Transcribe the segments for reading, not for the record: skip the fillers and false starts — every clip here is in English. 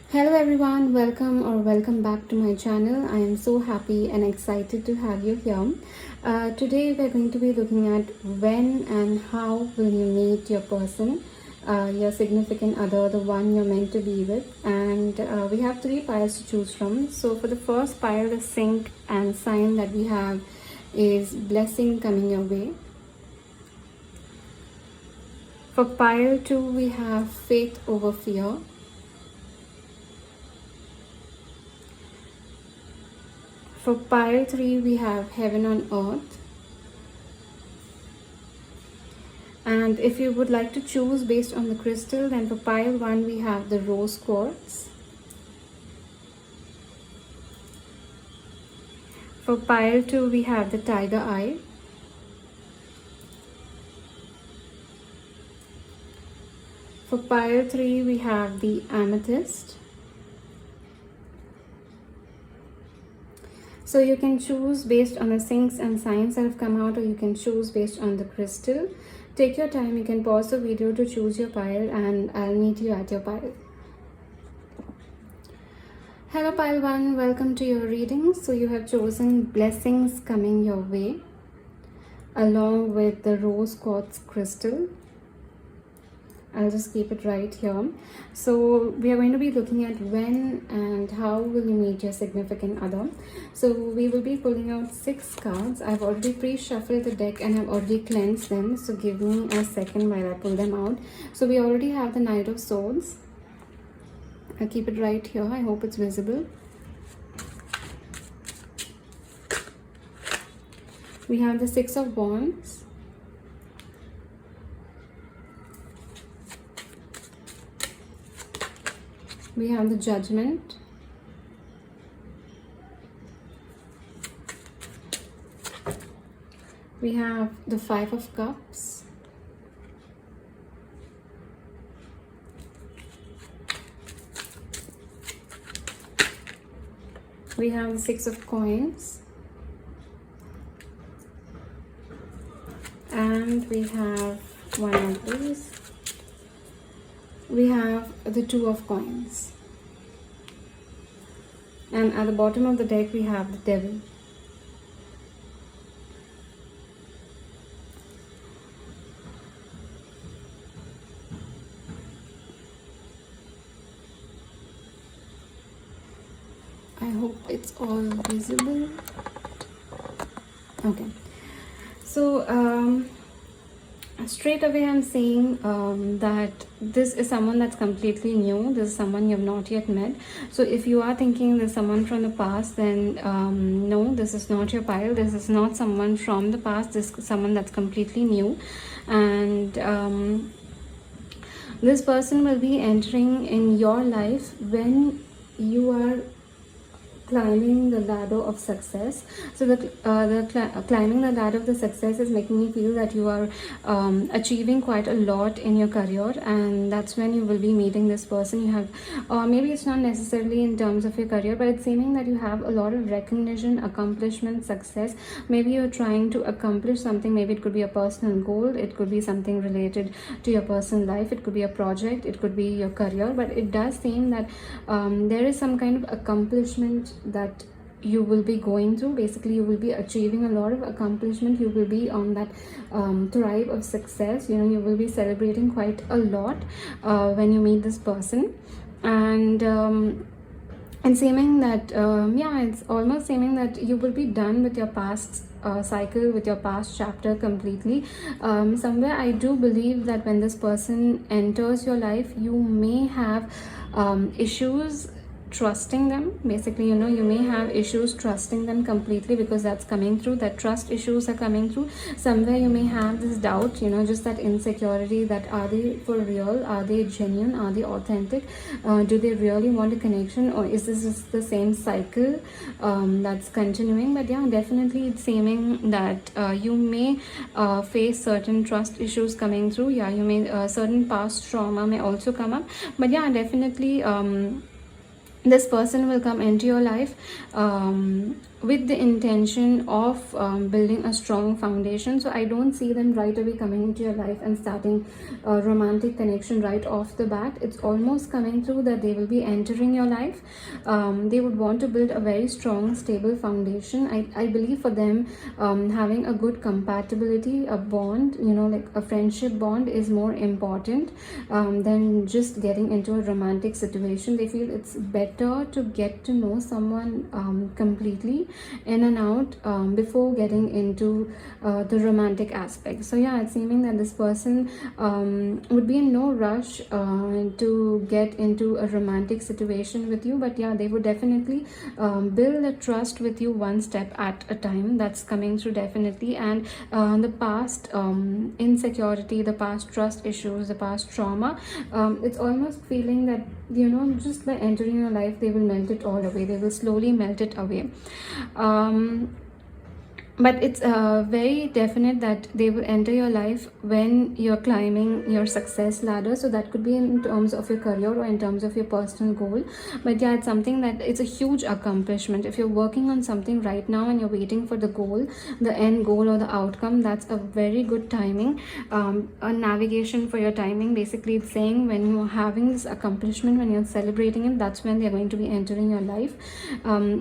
Hello everyone, welcome back to my channel. I am so happy and excited to have you here. Today we are going to be looking at when and how will you meet your person, your significant other, the one you're meant to be with. And we have three piles to choose from. So for the first pile, the sync and sign that we have is blessing coming your way. For pile 2, we have faith over fear. For pile 3, we have heaven on earth. And if you would like to choose based on the crystal, then for pile 1, we have the rose quartz. For pile 2, we have the tiger eye. For pile 3, we have the amethyst. So you can choose based on the syncs and signs that have come out, or you can choose based on the crystal. Take your time, you can pause the video to choose your pile, and I'll meet you at your pile. Hello pile 1, welcome to your reading. So you have chosen blessings coming your way along with the rose quartz crystal. I'll just keep it right here. So we are going to be looking at when and how will you meet your significant other. So we will be pulling out 6 cards. I've already pre-shuffled the deck and I've already cleansed them. So give me a second while I pull them out. So we already have the Knight of Swords. I'll keep it right here. I hope it's visible. We have the 6 of Wands. We have the Judgment. We have the 5 of Cups. We have the 6 of Coins. And we have one of these. We have the 2 of Coins. And at the bottom of the deck, we have the Devil. I hope it's all visible. Okay. So, straight away I'm saying that this is someone that's completely new. This is someone you have not yet met. So if you are thinking there's someone from the past, then no, this is not your pile. This is not someone from the past. This is someone that's completely new. And this person will be entering in your life when you are climbing the ladder of success. So climbing the ladder of the success is making me feel that you are achieving quite a lot in your career, and that's when you will be meeting this person. You have maybe it's not necessarily in terms of your career, but it's seeming that you have a lot of recognition, accomplishment, success. Maybe you're trying to accomplish something. Maybe it could be a personal goal, it could be something related to your personal life, it could be a project, it could be your career, but it does seem that there is some kind of accomplishment that you will be going through. Basically, you will be achieving a lot of accomplishment. You will be on that thrive of success. You will be celebrating quite a lot when you meet this person. And seeming that it's almost seeming that you will be done with your past cycle, with your past chapter completely. Somewhere I do believe that when this person enters your life, you may have issues trusting them. Basically, you may have issues trusting them completely, because that's coming through. That trust issues are coming through. Somewhere you may have this doubt, just that insecurity, that are they for real, are they genuine, are they authentic, do they really want a connection, or is this just the same cycle that's continuing? But yeah, definitely it's seeming that you may face certain trust issues coming through. Yeah, you may certain past trauma may also come up. But yeah, definitely this person will come into your life with the intention of building a strong foundation. So I don't see them right away coming into your life and starting a romantic connection right off the bat. It's almost coming through that they will be entering your life. They would want to build a very strong, stable foundation. I believe for them, having a good compatibility, a bond, like a friendship bond, is more important than just getting into a romantic situation. They feel it's better to get to know someone completely in and out before getting into the romantic aspect. So yeah, it's seeming that this person would be in no rush to get into a romantic situation with you, but yeah, they would definitely build a trust with you one step at a time. That's coming through definitely. And the past insecurity, the past trust issues, the past trauma, it's almost feeling that just by entering your life, they will melt it all away. They will slowly melt it away. But it's very definite that they will enter your life when you're climbing your success ladder. So that could be in terms of your career or in terms of your personal goal. But yeah, it's something that it's a huge accomplishment. If you're working on something right now and you're waiting for the goal, the end goal or the outcome, that's a very good timing, a navigation for your timing. Basically, it's saying when you're having this accomplishment, when you're celebrating it, that's when they're going to be entering your life.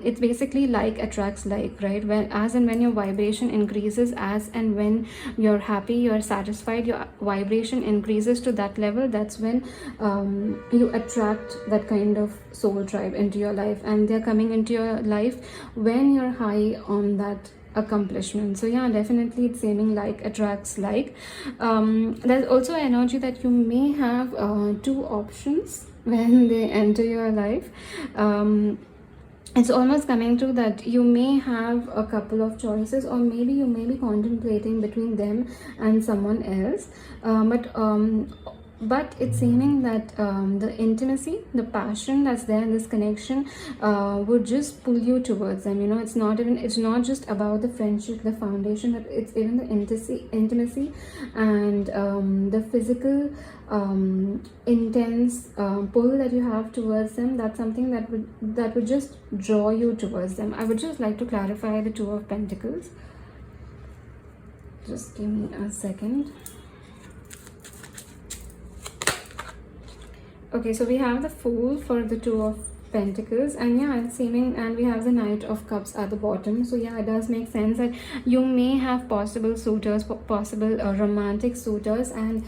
It's basically like attracts like, right? When your vibration increases, as and when you're happy, you're satisfied, your vibration increases to that level, that's when you attract that kind of soul tribe into your life, and they're coming into your life when you're high on that accomplishment. So yeah, definitely it's seeming like attracts like. There's also energy that you may have two options when they enter your life. It's almost coming through that you may have a couple of choices, or maybe you may be contemplating between them and someone else, but it's seeming that the intimacy, the passion that's there in this connection would just pull you towards them. It's not just about the friendship, the foundation, but it's even the intimacy and the physical intense pull that you have towards them. That's something that would just draw you towards them. I would just like to clarify the Two of Pentacles. Just give me a second. Okay, so we have the Fool for the Two of Pentacles, and yeah, it's seeming, and we have the Knight of Cups at the bottom. So yeah, it does make sense that you may have possible suitors, possible romantic suitors, and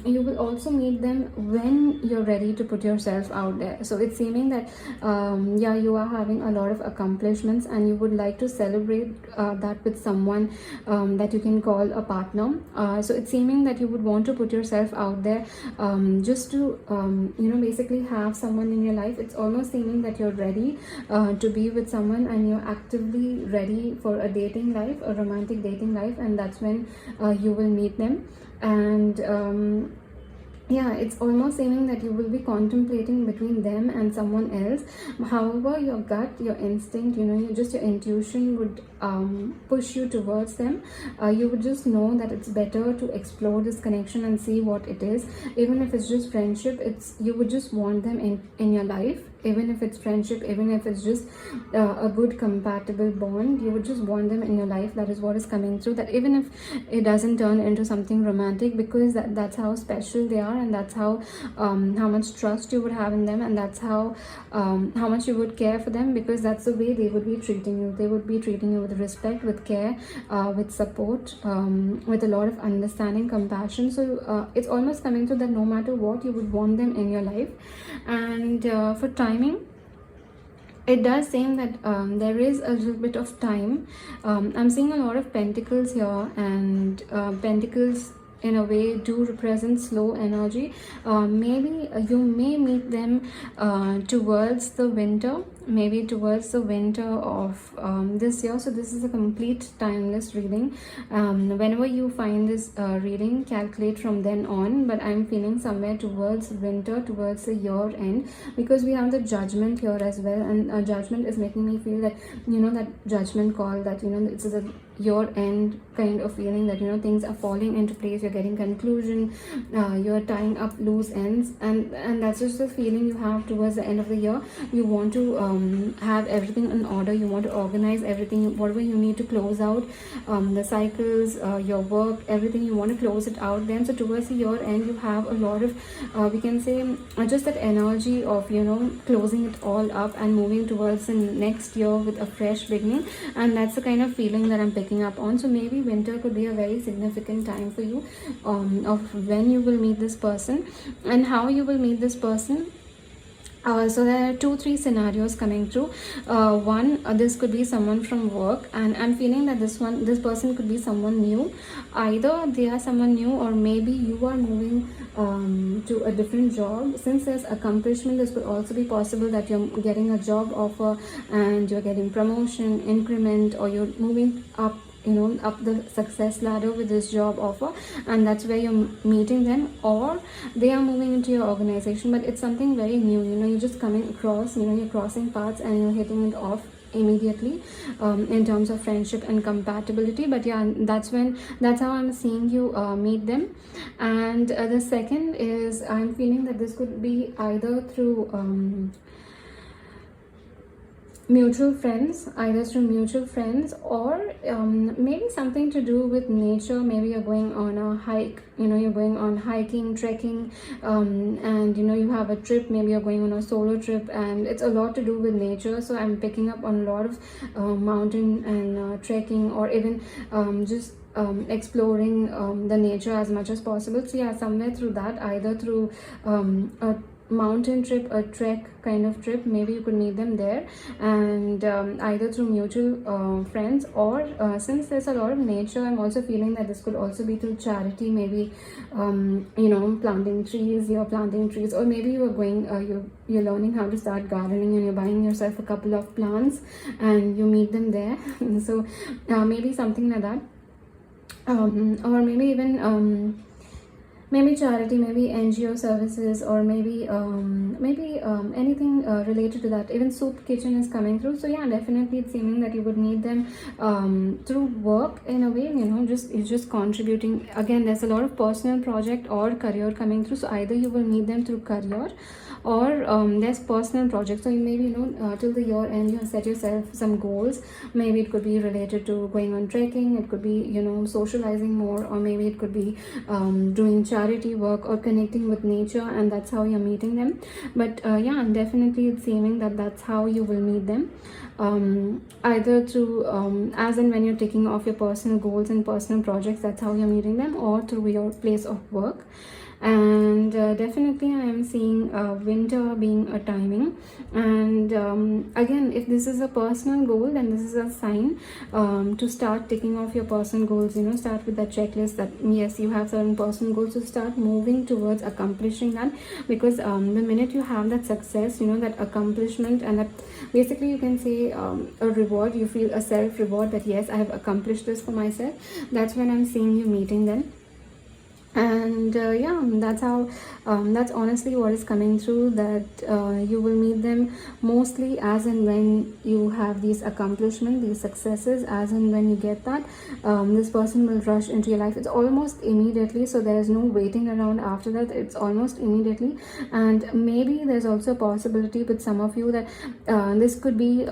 you will also meet them when you're ready to put yourself out there. So it's seeming that yeah, you are having a lot of accomplishments and you would like to celebrate that with someone that you can call a partner. So it's seeming that you would want to put yourself out there just to basically have someone in your life. It's almost seeming that you're ready to be with someone, and you're actively ready for a dating life, a romantic dating life, and that's when you will meet them. And yeah, it's almost seeming that you will be contemplating between them and someone else. However, your gut, your instinct, your intuition would push you towards them. You would just know that it's better to explore this connection and see what it is. Even if it's just friendship, you would just want them in your life. Even if it's friendship, even if it's just a good compatible bond, you would just want them in your life. That is what is coming through. That even if it doesn't turn into something romantic, because that's how special they are, and that's how much trust you would have in them, and that's how much you would care for them, because that's the way they would be treating you. They would be treating you with respect, with care, with support, with a lot of understanding, compassion. So it's almost coming through that no matter what, you would want them in your life. And for timing, it does seem that there is a little bit of time. I'm seeing a lot of pentacles here, and pentacles in a way do represent slow energy. Maybe you may meet them towards the winter, maybe towards the winter of this year. So this is a complete timeless reading. Whenever you find this reading, calculate from then on, but I'm feeling somewhere towards winter, towards the year end, because we have the Judgment here as well, and Judgment is making me feel that that judgment call, that your end kind of feeling that, you know, things are falling into place, you're getting conclusion, you're tying up loose ends, and that's just the feeling you have towards the end of the year. You want to have everything in order, you want to organize everything, whatever you need to close out, the cycles, your work, everything, you want to close it out then. So towards the year end, you have a lot of we can say just that energy of, you know, closing it all up and moving towards the next year with a fresh beginning. And that's the kind of feeling that I'm picking up on. So maybe winter could be a very significant time for you, of when you will meet this person and how you will meet this person. So there are 2-3 scenarios coming through. One, this could be someone from work, and I'm feeling that this person could be someone new. Either they are someone new, or maybe you are moving to a different job. Since there's accomplishment, this could also be possible that you're getting a job offer and you're getting promotion, increment, or you're moving up, you know, up the success ladder with this job offer, and that's where you're meeting them. Or they are moving into your organization, but it's something very new, you know, you're just coming across, you know, you're crossing paths and you're hitting it off immediately, in terms of friendship and compatibility. But yeah, that's how I'm seeing you meet them. And the second is, I'm feeling that this could be either through mutual friends, or maybe something to do with nature. Maybe you're going on a hike, you know, you're going on hiking, trekking, and you know, you have a trip, maybe you're going on a solo trip, and it's a lot to do with nature. So I'm picking up on a lot of mountain and trekking, or even just exploring the nature as much as possible. So yeah, somewhere through that, either through a mountain trip, a trek kind of trip, maybe you could meet them there. And either through mutual friends, or since there's a lot of nature, I'm also feeling that this could also be through charity. Maybe you know, planting trees, or maybe you're going you're learning how to start gardening, and you're buying yourself a couple of plants and you meet them there. So maybe something like that, or maybe even maybe charity, maybe NGO services, or maybe anything related to that. Even soup kitchen is coming through. So yeah, definitely it's seeming that you would meet them through work in a way, you know, it's just contributing. Again, there's a lot of personal project or career coming through. So either you will meet them through career, or there's personal projects. So maybe, you know, till the year end, you have set yourself some goals. Maybe it could be related to going on trekking, it could be, you know, socializing more, or maybe it could be doing charity work or connecting with nature, and that's how you're meeting them. But yeah, definitely it's seeming that that's how you will meet them, either through as and when you're taking off your personal goals and personal projects, that's how you're meeting them, or through your place of work. And definitely I am seeing winter being a timing. And again, if this is a personal goal, then this is a sign to start ticking off your personal goals. You know, start with that checklist that yes, you have certain personal goals, so start moving towards accomplishing that. Because the minute you have that success, you know, that accomplishment, and that basically you can say a reward, you feel a self reward that yes, I have accomplished this for myself, that's when I'm seeing you meeting them. And yeah, that's how that's honestly what is coming through, that you will meet them mostly as and when you have these accomplishments, these successes. As and when you get that, this person will rush into your life. It's almost immediately, so there is no waiting around after that. It's almost immediately. And maybe there's also a possibility with some of you that this could be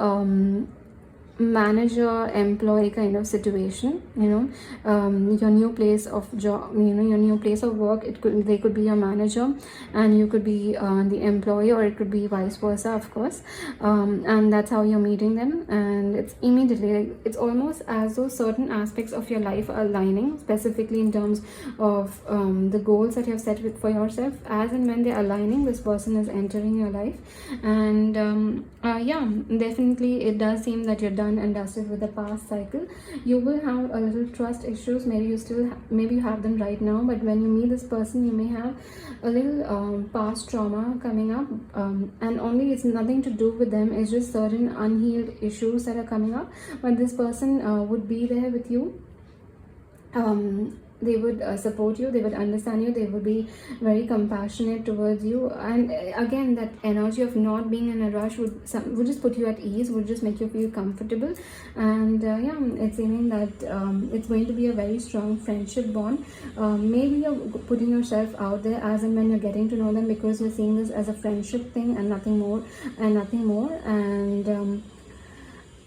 manager employee kind of situation. You know, your new place of job, you know, your new place of work, they could be your manager and you could be the employee, or it could be vice versa, of course. And that's how you're meeting them. And it's immediately, like, it's almost as though certain aspects of your life are aligning, specifically in terms of the goals that you have set for yourself. As and when they're aligning, this person is entering your life. And yeah, definitely it does seem that you're done and dusted with the past cycle. You will have a little trust issues. Maybe you have them right now, but when you meet this person, you may have a little past trauma coming up, and only it's nothing to do with them, it's just certain unhealed issues that are coming up. But this person would be there with you support you, they would understand you, they would be very compassionate towards you. And again, that energy of not being in a rush would just put you at ease, would just make you feel comfortable. And yeah, it's seeming that it's going to be a very strong friendship bond. Maybe you're putting yourself out there as and when you're getting to know them, because you're seeing this as a friendship thing and nothing more. And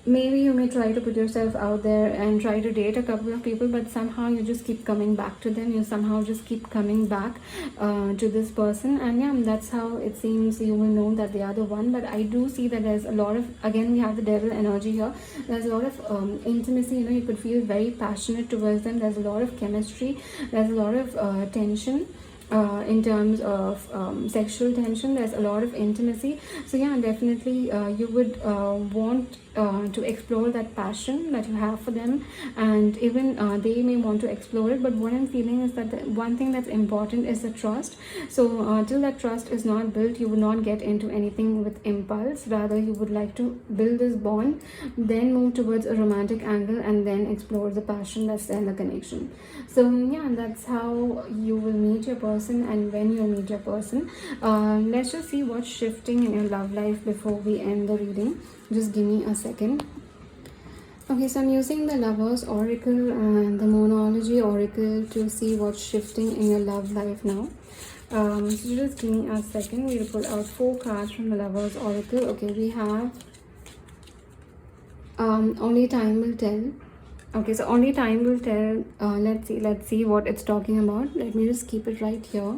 maybe you may try to put yourself out there and try to date a couple of people, but somehow you just keep coming back to them, you somehow just keep coming back to this person. And yeah, that's how it seems you will know that they are the one. But I do see that there's a lot of, again, we have the devil energy here. There's a lot of intimacy, you could feel very passionate towards them. There's a lot of chemistry, there's a lot of tension. In terms of sexual tension, there's a lot of intimacy. So yeah, definitely you would want to explore that passion that you have for them, and even they may want to explore it. But what I'm feeling is that the one thing that's important is the trust. So till that trust is not built, you would not get into anything with impulse. Rather, you would like to build this bond, then move towards a romantic angle, and then explore the passion that's there in the connection. So yeah, that's how you will meet your person. And when you meet your person, let's just see what's shifting in your love life before we end the reading. Just give me a second. Okay, so I'm using the Lovers Oracle and the Moonology Oracle to see what's shifting in your love life now. So just give me a second. We'll pull out 4 cards from the Lovers Oracle. Okay, we have Only Time Will Tell. Okay, so Only Time Will Tell. Let's see what it's talking about. Let me just keep it right here.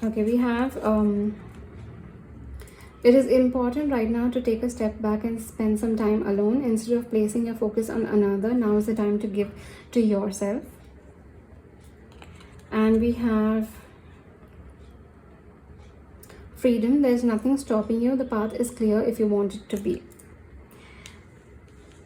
Okay, we have it is important right now to take a step back and spend some time alone instead of placing your focus on another. Now is the time to give to yourself. And we have Freedom. There's nothing stopping you. The path is clear if you want it to be.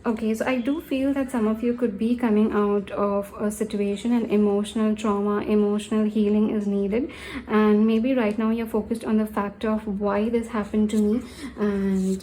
Okay, so I do feel that some of you could be coming out of a situation and emotional trauma, emotional healing is needed. And maybe right now you're focused on the fact of why this happened to me, and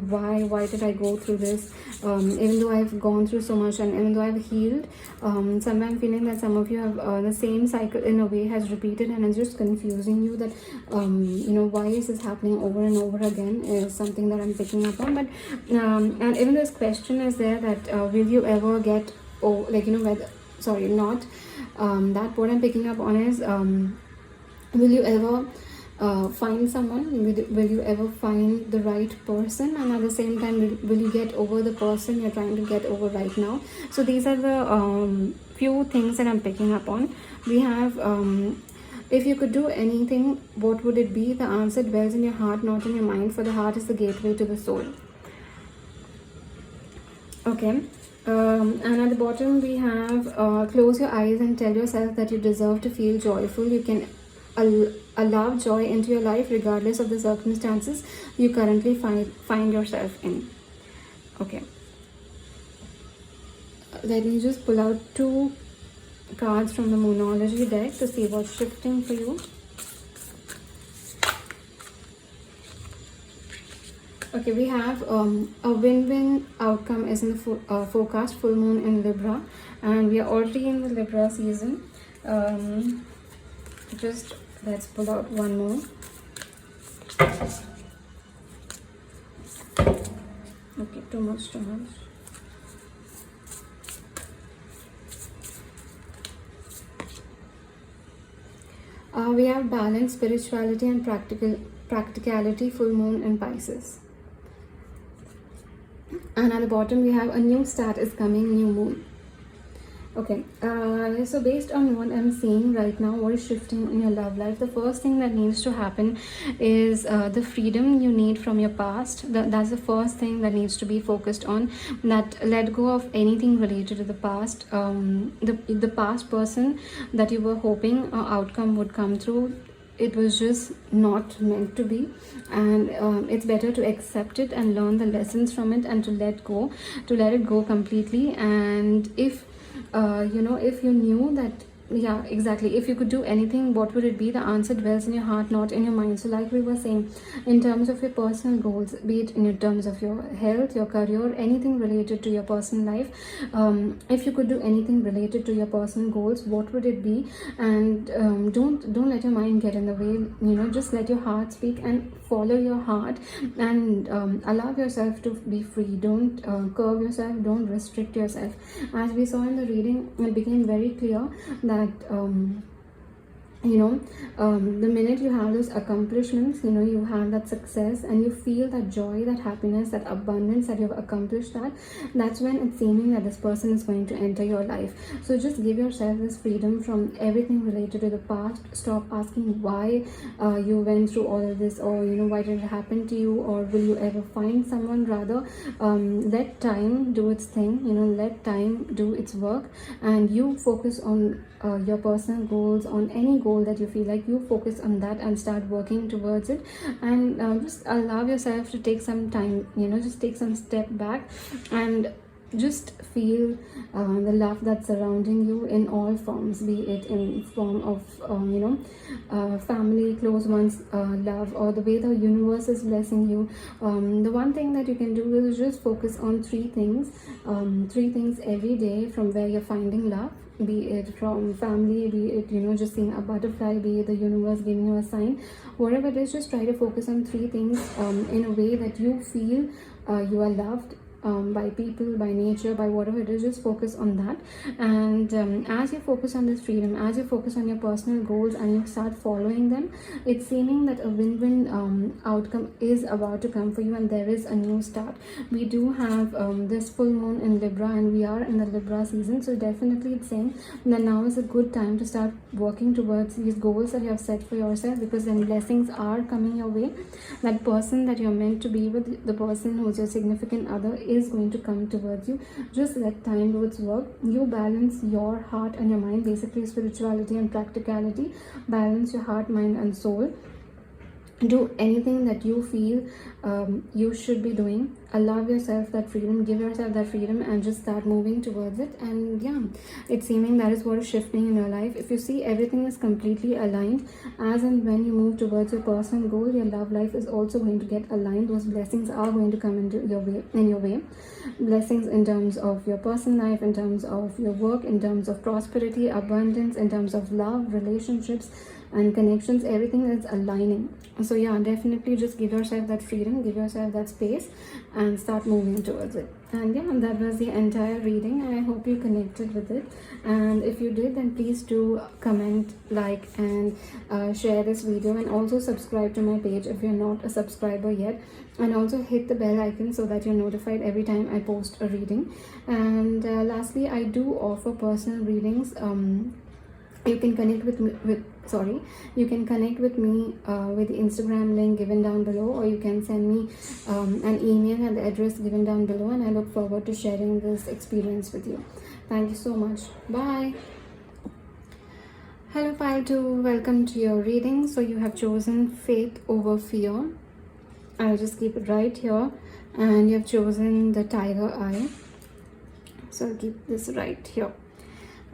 why did I go through this, even though I've gone through so much and even though I've healed. Somewhere I'm feeling that some of you have the same cycle in a way has repeated, and it's just confusing you that why is this happening over and over again is something that I'm picking up on. But and even this question is there that will you ever get what I'm picking up on is will you ever find someone, will you ever find the right person, and at the same time will you get over the person you're trying to get over right now. So these are the few things that I'm picking up on. We have if you could do anything, what would it be? The answer dwells in your heart, not in your mind, for the heart is the gateway to the soul. Okay, and at the bottom we have close your eyes and tell yourself that you deserve to feel joyful. You can allow joy into your life regardless of the circumstances you currently find yourself in. Okay, let me just pull out 2 cards from the Moonology deck to see what's shifting for you. Okay, we have a win-win outcome is in the forecast, full moon in Libra, and we are already in the Libra season. Just let's pull out one more. Okay, too much. We have balance, spirituality, and practicality, full moon in Pisces. And at the bottom we have a new start is coming, new moon. Okay, so based on what I'm seeing right now, what is shifting in your love life, the first thing that needs to happen is the freedom you need from your past. That's the first thing that needs to be focused on. That let go of anything related to the past. The past person that you were hoping an outcome would come through, it was just not meant to be, and it's better to accept it and learn the lessons from it and to let it go completely. And if if you knew that Yeah, exactly. If you could do anything, what would it be? The answer dwells in your heart, not in your mind. So like we were saying, in terms of your personal goals, be it in your terms of your health, your career, anything related to your personal life, if you could do anything related to your personal goals, what would it be? And don't let your mind get in the way. Just let your heart speak and follow your heart, and allow yourself to be free. Don't curve yourself, don't restrict yourself. As we saw in the reading, it became very clear that the minute you have those accomplishments, you have that success and you feel that joy, that happiness, that abundance, that you've accomplished that's when it's seeming that this person is going to enter your life. So just give yourself this freedom from everything related to the past. Stop asking why you went through all of this, or why did it happen to you, or will you ever find someone. Rather, let time do its thing. Let time do its work, and you focus on your personal goals, on any goal that you feel like. You focus on that and start working towards it, and just allow yourself to take some time, just take some step back and just feel the love that's surrounding you in all forms, be it in form of family, close ones, love, or the way the universe is blessing you. The one thing that you can do is just focus on three things every day from where you're finding love, be it from family, be it just seeing a butterfly, be it the universe giving you a sign. Whatever it is, just try to focus on three things in a way that you feel you are loved by people, by nature, by whatever it is. Just focus on that, and as you focus on this freedom, as you focus on your personal goals and you start following them, it's seeming that a win-win outcome is about to come for you, and there is a new start. We do have this full moon in Libra, and we are in the Libra season, so definitely it's saying that now is a good time to start working towards these goals that you have set for yourself, because then blessings are coming your way. That person that you're meant to be with, the person who's your significant other, is going to come towards you. Just let time do its work. You balance your heart and your mind, basically spirituality and practicality. Balance your heart, mind and soul. Do anything that you feel you should be doing. Allow yourself that freedom, give yourself that freedom, and just start moving towards it. And yeah, it's seeming that is what is shifting in your life. If you see, everything is completely aligned. As and when you move towards your personal goal, your love life is also going to get aligned. Those blessings are going to come into your way. Blessings in terms of your personal life, in terms of your work, in terms of prosperity, abundance, in terms of love, relationships and connections. Everything is aligning. So yeah, definitely just give yourself that freedom, give yourself that space, and start moving towards it. And yeah, that was the entire reading. I hope you connected with it, and if you did, then please do comment, like, and share this video, and also subscribe to my page if you're not a subscriber yet, and also hit the bell icon so that you're notified every time I post a reading. And lastly, I do offer personal readings. You can connect with me with the Instagram link given down below, or you can send me an email at the address given down below, and I look forward to sharing this experience with you. Thank you so much. Bye. Hello Pile 2, welcome to your reading. So you have chosen faith over fear. I'll just keep it right here, and you have chosen the tiger eye, so I'll keep this right here.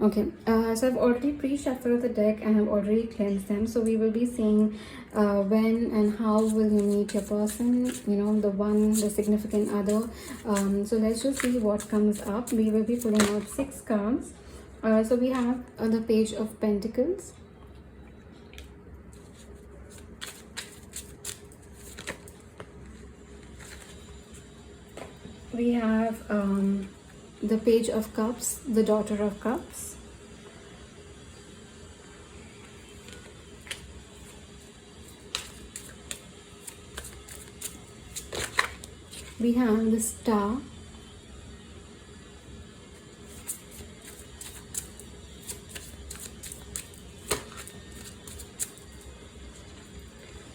Okay, so I've already pre-shuffled the deck and I've already cleansed them. So we will be seeing when and how will you meet your person, the one, the significant other. So let's just see what comes up. We will be pulling out 6 cards. So we have the Page of Pentacles. We have the Page of Cups, the Daughter of Cups. We have the Star.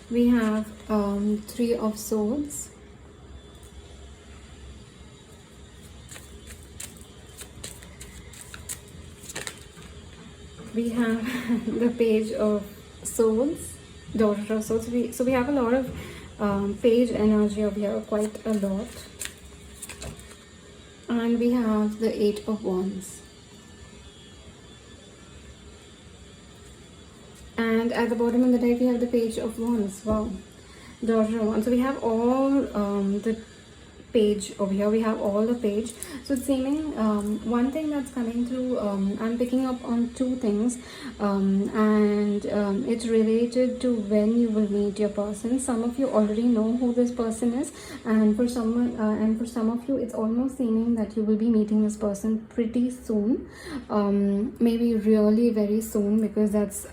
We have 3 of Swords. We have the Page of Swords, Daughter of Swords. So we have a lot of page energy over here, quite a lot. And we have the 8 of Wands. And at the bottom of the deck, we have the Page of Wands. Wow. Daughter of Wands. So we have all the page over here. We have all the page. So it's seeming one thing that's coming through. I'm picking up on two things, and it's related to when you will meet your person. Some of you already know who this person is, and for someone, and for some of you, it's almost seeming that you will be meeting this person pretty soon. Maybe really very soon, because that's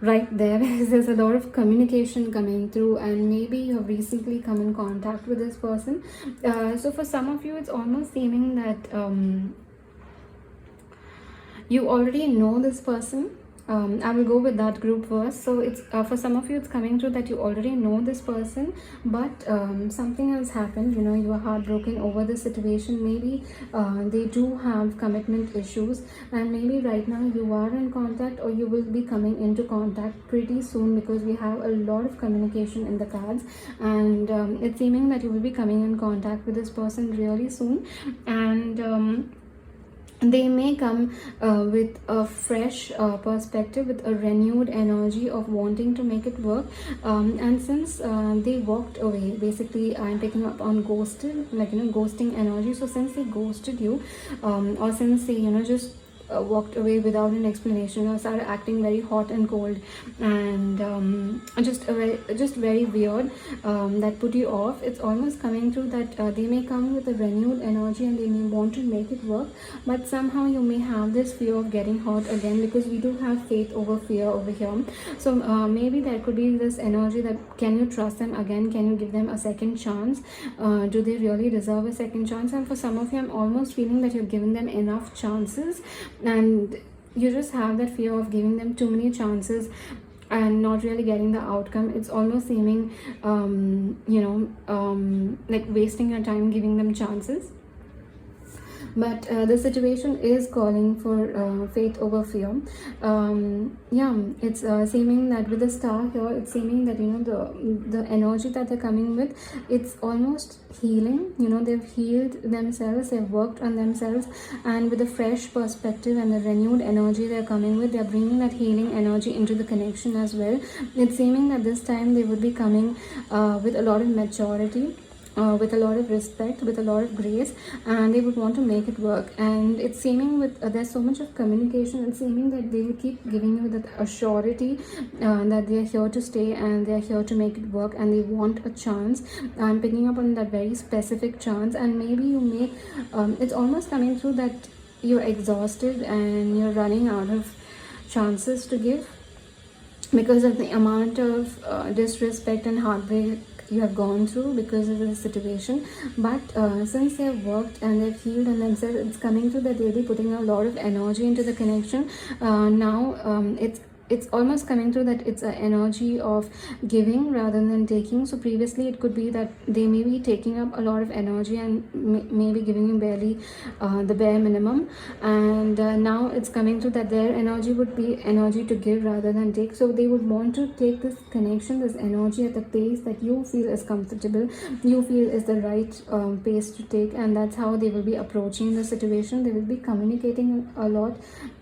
right there. There's a lot of communication coming through, and maybe you have recently come in contact with this person. So for some of you, it's almost seeming that you already know this person. I will go with that group first. So it's for some of you, it's coming through that you already know this person, but something has happened. You know, you are heartbroken over the situation. Maybe they do have commitment issues, and maybe right now you are in contact, or you will be coming into contact pretty soon, because we have a lot of communication in the cards, and it's seeming that you will be coming in contact with this person really soon. And they may come with a fresh perspective, with a renewed energy of wanting to make it work. And since they walked away, basically I'm picking up on ghosted, like, you know, ghosting energy. So since they ghosted you, or since they, you know, just walked away without an explanation, or started acting very hot and cold, and just very weird, that put you off. It's almost coming through that they may come with a renewed energy, and they may want to make it work, but somehow you may have this fear of getting hurt again, because we do have faith over fear over here. So maybe there could be this energy that, can you trust them again? Can you give them a second chance? Do they really deserve a second chance? And for some of you, I'm almost feeling that you've given them enough chances, and you just have that fear of giving them too many chances and not really getting the outcome. It's almost seeming like wasting your time giving them chances. But the situation is calling for faith over fear. Yeah, it's seeming that with the star here, it's seeming that, you know, the energy that they're coming with, it's almost healing. You know, they've healed themselves, they've worked on themselves, and with a fresh perspective and the renewed energy they're coming with, they're bringing that healing energy into the connection as well. It's seeming that this time they would be coming with a lot of maturity, with a lot of respect, with a lot of grace, and they would want to make it work. And it's seeming with there's so much of communication. It's seeming that they will keep giving you that assurity that they are here to stay, and they are here to make it work, and they want a chance. I'm picking up on that very specific chance. And maybe you may it's almost coming through that you're exhausted and you're running out of chances to give, because of the amount of disrespect and heartbreak you have gone through because of the situation. But since they have worked and they've healed on themselves, it's coming through that they'll be putting a lot of energy into the connection. Now it's almost coming through that it's an energy of giving rather than taking. So previously it could be that they may be taking up a lot of energy and maybe giving you barely the bare minimum, and now it's coming through that their energy would be energy to give rather than take. So they would want to take this connection, this energy, at the pace that you feel is comfortable, you feel is the right pace to take, and that's how they will be approaching the situation. They will be communicating a lot,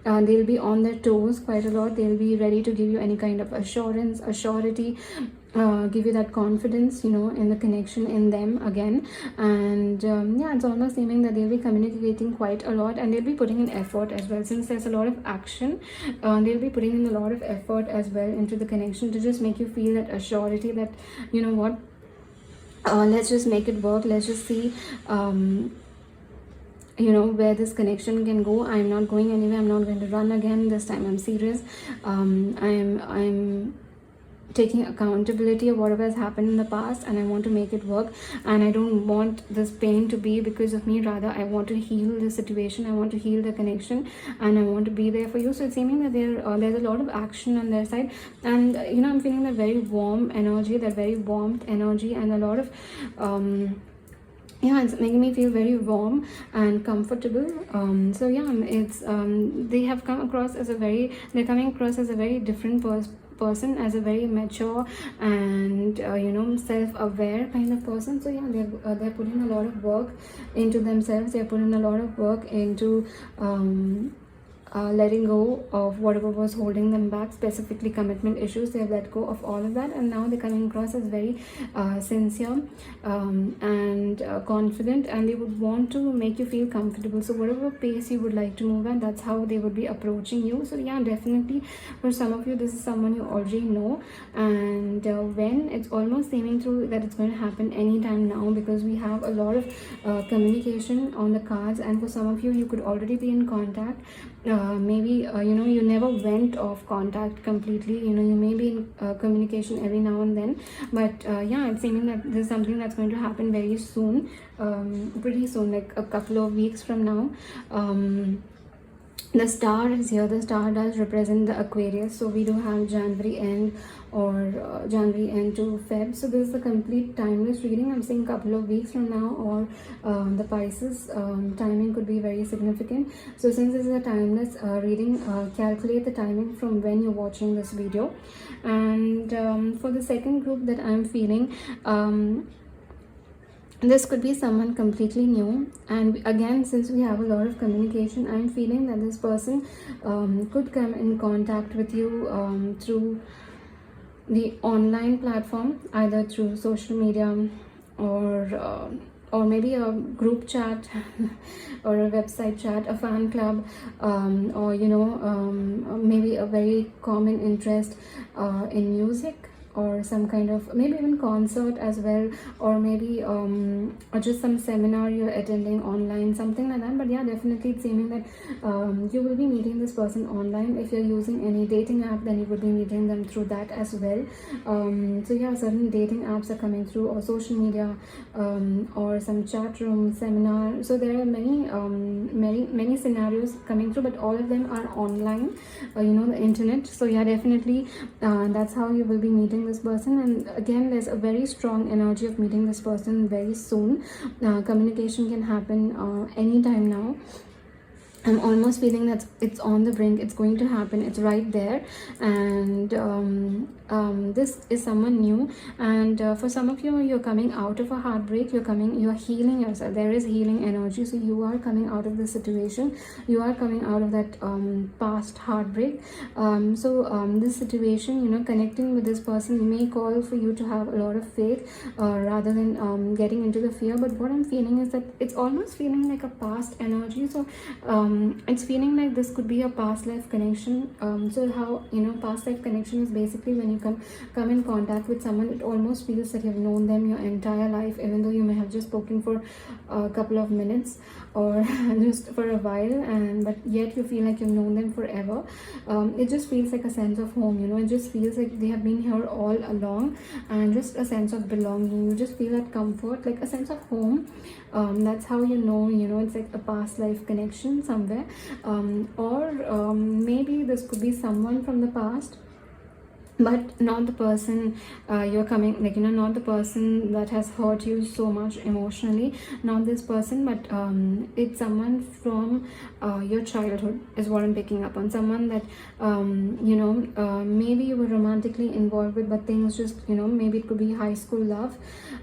they'll be on their toes quite a lot. They'll be ready to give you any kind of assurance, assurity, give you that confidence, you know, in the connection, in them again. And yeah, it's almost seeming that they'll be communicating quite a lot, and they'll be putting in effort as well. Since there's a lot of action, they'll be putting in a lot of effort as well into the connection, to just make you feel that assurity that, you know what, let's just make it work. Let's just see you know, where this connection can go. I'm not going anywhere. I'm not going to run again. This time I'm serious. I'm taking accountability of whatever has happened in the past, and I want to make it work, and I don't want this pain to be because of me. Rather, I want to heal the situation, I want to heal the connection, and I want to be there for you. So it's seeming that there's a lot of action on their side, and you know, I'm feeling that very warm energy, that very warmth energy, and a lot of yeah, it's making me feel very warm and comfortable. So yeah, it's they have come across as they're coming across as a very different person, as a very mature and you know, self-aware kind of person. So yeah, they're putting a lot of work into themselves. They're putting a lot of work into letting go of whatever was holding them back, specifically commitment issues. They have let go of all of that, and now they're coming across as very sincere and confident, and they would want to make you feel comfortable. So whatever pace you would like to move at, that's how they would be approaching you. So yeah, definitely for some of you, this is someone you already know, and when it's almost seeming through that it's going to happen anytime now, because we have a lot of communication on the cards. And for some of you, you could already be in contact. Maybe you never went off contact completely. You may be in communication every now and then, but yeah, it's seeming that this is something that's going to happen very soon, pretty soon, like a couple of weeks from now. The star is here. The star does represent the Aquarius, so we do have January end or January end to Feb. So this is a complete timeless reading. I'm saying a couple of weeks from now, or the Pisces timing could be very significant. So since this is a timeless reading, calculate the timing from when you're watching this video. And for the second group that I'm feeling, this could be someone completely new, and again, since we have a lot of communication, I'm feeling that this person could come in contact with you through the online platform, either through social media or maybe a group chat or a website chat, a fan club, or maybe a very common interest in music, or some kind of maybe even concert as well, or maybe or just some seminar you're attending online, something like that. But yeah, definitely it's seeming that you will be meeting this person online. If you're using any dating app, then you would be meeting them through that as well. So yeah, certain dating apps are coming through, or social media, or some chat room, seminar. So there are many scenarios coming through, but all of them are online, the internet. So yeah, definitely that's how you will be meeting this person. And again, there's a very strong energy of meeting this person very soon. Communication can happen anytime now. I'm almost feeling that it's on the brink, it's going to happen, it's right there. And this is someone new, and for some of you, you're coming out of a heartbreak, you're healing yourself. There is healing energy, so you are coming out of the situation, you are coming out of that past heartbreak. This situation, connecting with this person may call for you to have a lot of faith rather than getting into the fear. But what I'm feeling is that it's almost feeling like a past energy. So it's feeling like this could be a past life connection. So how past life connection is basically when you come in contact with someone, it almost feels that you've known them your entire life, even though you may have just spoken for a couple of minutes or just for a while, but yet you feel like you've known them forever. It just feels like a sense of home. It just feels like they have been here all along, and just a sense of belonging. You just feel that comfort, like a sense of home. That's how it's like a past life connection somewhere. Or maybe this could be someone from the past, but not the person you're coming, not the person that has hurt you so much emotionally, not this person, but it's someone from your childhood is what I'm picking up on. Someone that maybe you were romantically involved with, but things just maybe it could be high school love,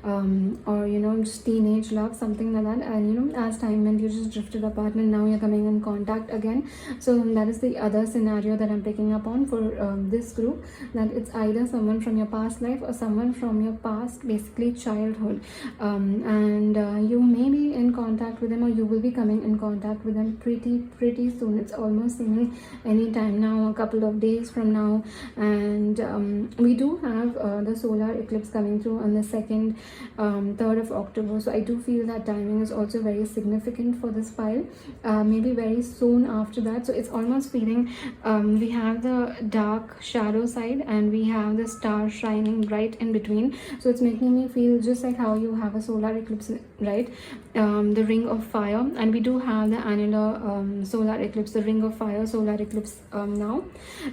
or just teenage love, something like that, and as time went, you just drifted apart, and now you're coming in contact again. So that is the other scenario that I'm picking up on for this group, that it's either someone from your past life or someone from your past, basically childhood, and you may be in contact with them, or you will be coming in contact with them pretty soon. It's almost seeming any time now, a couple of days from now. And we do have the solar eclipse coming through on the 2nd, 3rd of October. So I do feel that timing is also very significant for this file, maybe very soon after that. So it's almost feeling we have the dark shadow side, and we have the star shining right in between. So it's making me feel just like how you have a solar eclipse, right? The ring of fire, and we do have the annular solar eclipse, the ring of fire solar eclipse now.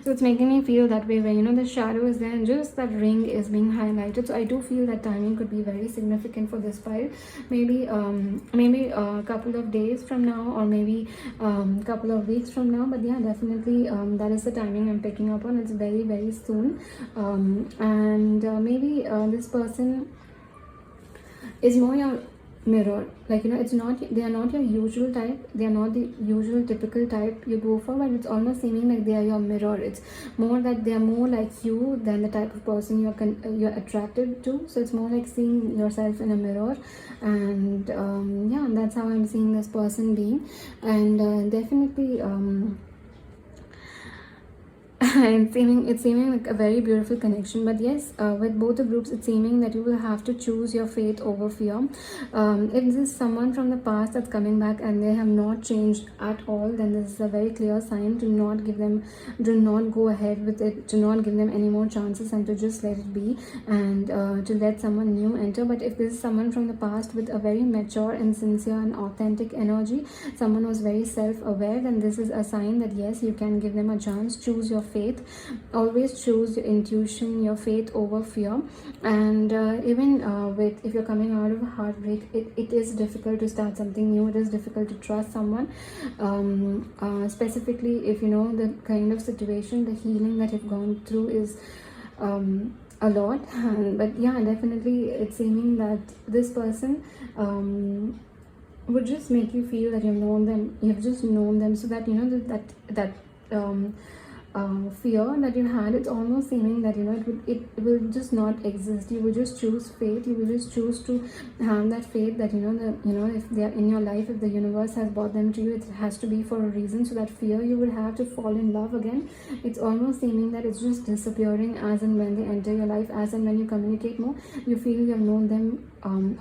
So it's making me feel that way, where the shadow is there and just that ring is being highlighted. So I do feel that timing could be very significant for this file. Maybe a couple of days from now, or maybe couple of weeks from now. But yeah, definitely that is the timing I'm picking up on. It's very soon. And maybe this person is more your mirror. Like, it's not, they are not your usual type, they are not the usual typical type you go for, but it's almost seeming like they are your mirror. It's more that they are more like you than the type of person you're attracted to. So it's more like seeing yourself in a mirror. And yeah, that's how I'm seeing this person being. And definitely it's seeming like a very beautiful connection. But yes, with both the groups, it's seeming that you will have to choose your faith over fear. If this is someone from the past that's coming back and they have not changed at all, then this is a very clear sign to not give them, do not go ahead with it, to not give them any more chances, and to just let it be, and to let someone new enter. But if this is someone from the past with a very mature and sincere and authentic energy, someone who's very self-aware, then this is a sign that yes, you can give them a chance. Choose your faith. Always choose your intuition, your faith over fear. And even with, if you're coming out of a heartbreak, it is difficult to start something new. It is difficult to trust someone, specifically if you know the kind of situation, the healing that you've gone through is a lot. But yeah, definitely it's seeming that this person would just make you feel that you've just known them, so that that fear that you had, it's almost seeming that it will just not exist. You will just choose faith. You will just choose to have that faith that if they are in your life, if the universe has brought them to you, it has to be for a reason. So that fear you will have to fall in love again, it's almost seeming that it's just disappearing as and when they enter your life, as and when you communicate more. You feel you have known them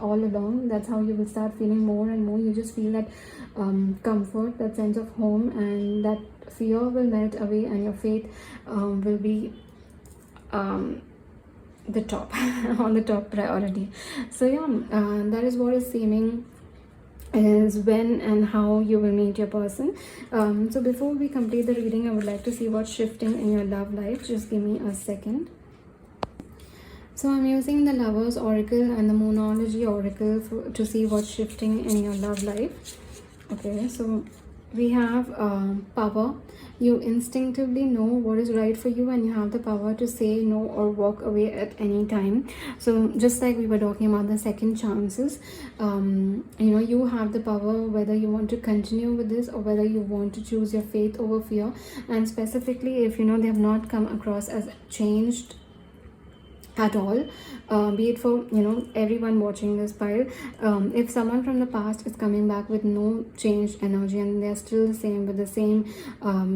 all along. That's how you will start feeling more and more. You just feel that comfort, that sense of home, and that fear will melt away, and your faith will be the top on the top priority. So yeah, that is what is seeming is when and how you will meet your person. So before we complete the reading, I would like to see what's shifting in your love life. Just give me a second. So I'm using the Lovers Oracle and the Moonology Oracle to see what's shifting in your love life. Okay, so we have power. You instinctively know what is right for you, and you have the power to say no or walk away at any time. So just like we were talking about the second chances, you have the power whether you want to continue with this or whether you want to choose your faith over fear. And specifically, if they have not come across as changed at all, be it for everyone watching this pile, if someone from the past is coming back with no changed energy and they're still the same with the same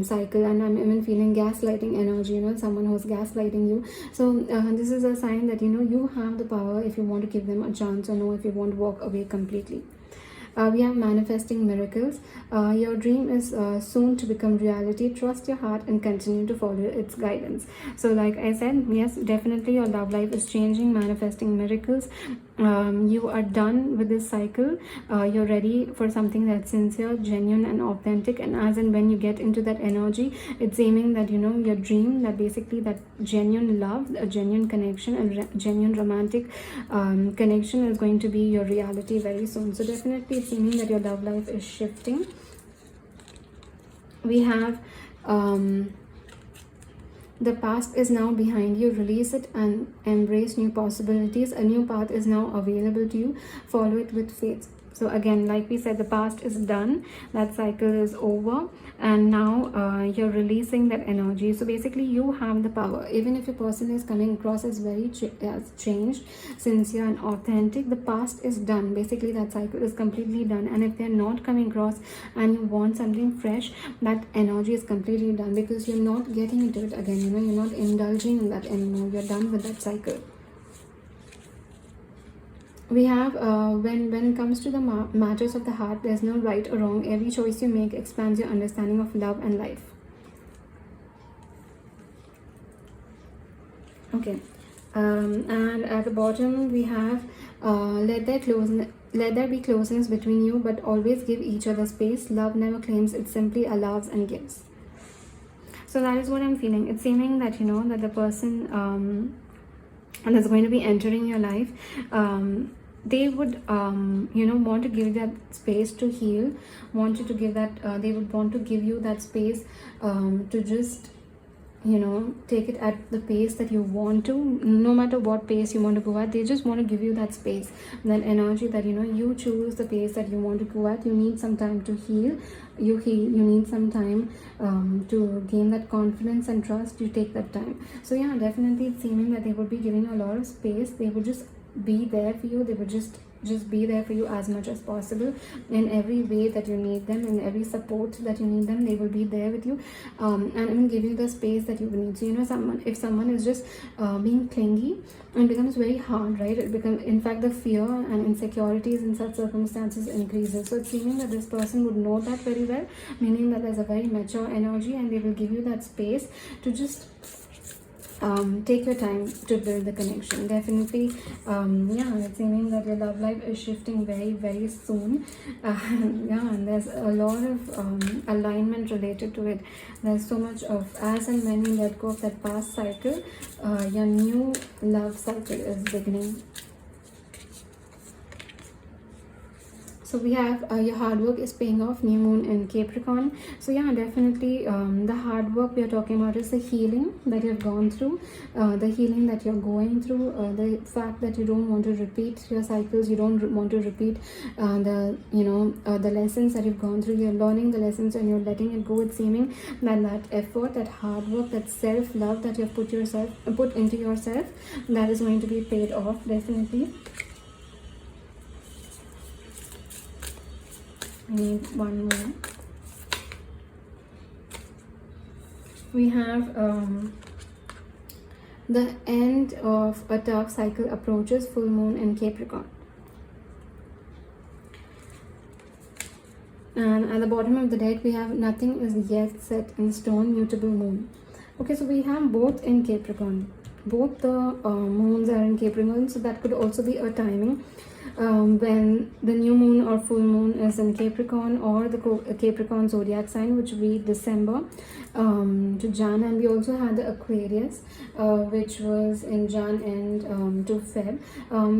cycle, and I'm even feeling gaslighting energy, someone who's gaslighting you, so this is a sign that you have the power if you want to give them a chance, or no, if you want to walk away completely. We have manifesting miracles. Your dream is soon to become reality. Trust your heart and continue to follow its guidance. So like I said, yes, definitely your love life is changing, manifesting miracles. You are done with this cycle. You're ready for something that's sincere, genuine and authentic. And as and when you get into that energy, it's aiming that your dream, that basically that genuine love, a genuine connection, and genuine romantic connection is going to be your reality very soon. So definitely it's seeming that your love life is shifting. We have the past is now behind you. Release it and embrace new possibilities. A new path is now available to you. Follow it with faith. So again, like we said, the past is done, that cycle is over, and now you're releasing that energy. So basically you have the power. Even if your person is coming across as very changed, sincere and authentic, the past is done. Basically that cycle is completely done. And if they're not coming across and you want something fresh, that energy is completely done, because you're not getting into it again. You're not indulging in that anymore. You're done with that cycle. We have when it comes to the matters of the heart, there's no right or wrong. Every choice you make expands your understanding of love and life. Okay, and at the bottom we have let there be closeness between you, but always give each other space. Love never claims, it simply allows and gives. So that is what I'm feeling. It's seeming that that the person and that's going to be entering your life, they would want to give that space to heal, want you to give that they would want to give you that space to just take it at the pace that you want to. No matter what pace you want to go at, they just want to give you that space, that energy that you choose the pace that you want to go at. You need some time to heal. You need some time to gain that confidence and trust. You take that time. So yeah, definitely it's seeming that they would be giving you a lot of space. They would just be there for you. They would just be there for you as much as possible in every way that you need them, in every support that you need them. They will be there with you, and even give you the space that you need. So if someone is just being clingy, it becomes very hard, right? It becomes, in fact, the fear and insecurities in such circumstances increases. So it's seeming that this person would know that very well, meaning that there's a very mature energy, and they will give you that space to just take your time to build the connection. Definitely, yeah, it's seeming that your love life is shifting very, very soon. Yeah, and there's a lot of alignment related to it. There's so much of, as and when you let go of that past cycle, your new love cycle is beginning. So we have your hard work is paying off, new moon in Capricorn. So yeah, definitely the hard work we are talking about is the healing that you've gone through, the healing that you're going through, the fact that you don't want to repeat your cycles, you don't want to repeat the lessons that you've gone through. You're learning the lessons and you're letting it go. It's seeming that effort, that hard work, that self-love that you've put into yourself, that is going to be paid off, definitely. We need one more. We have the end of a tough cycle approaches, full moon in Capricorn. And at the bottom of the deck, we have nothing is yet set in stone, mutable moon. Okay, so we have both in Capricorn. Both the moons are in Capricorn, so that could also be a timing. When the new moon or full moon is in Capricorn, or the Capricorn zodiac sign, which we December to Jan, and we also had the Aquarius, which was in Jan and to Feb.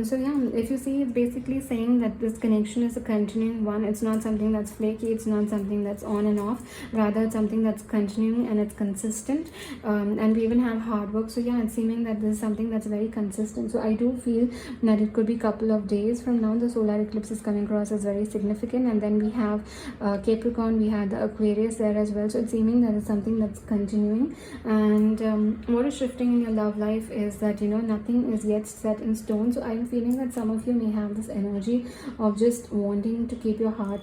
So yeah, if you see, it's basically saying that this connection is a continuing one. It's not something that's flaky, it's not something that's on and off, rather it's something that's continuing and it's consistent. And we even have hard work. So yeah, it's seeming that this is something that's very consistent. So I do feel that it could be a couple of days from now. The solar eclipse is coming across as very significant, and then we have Capricorn, we had the Aquarius there as well. So it's seeming that it's something that's continuing. And what is shifting in your love life is that nothing is yet set in stone. So I'm feeling that some of you may have this energy of just wanting to keep your heart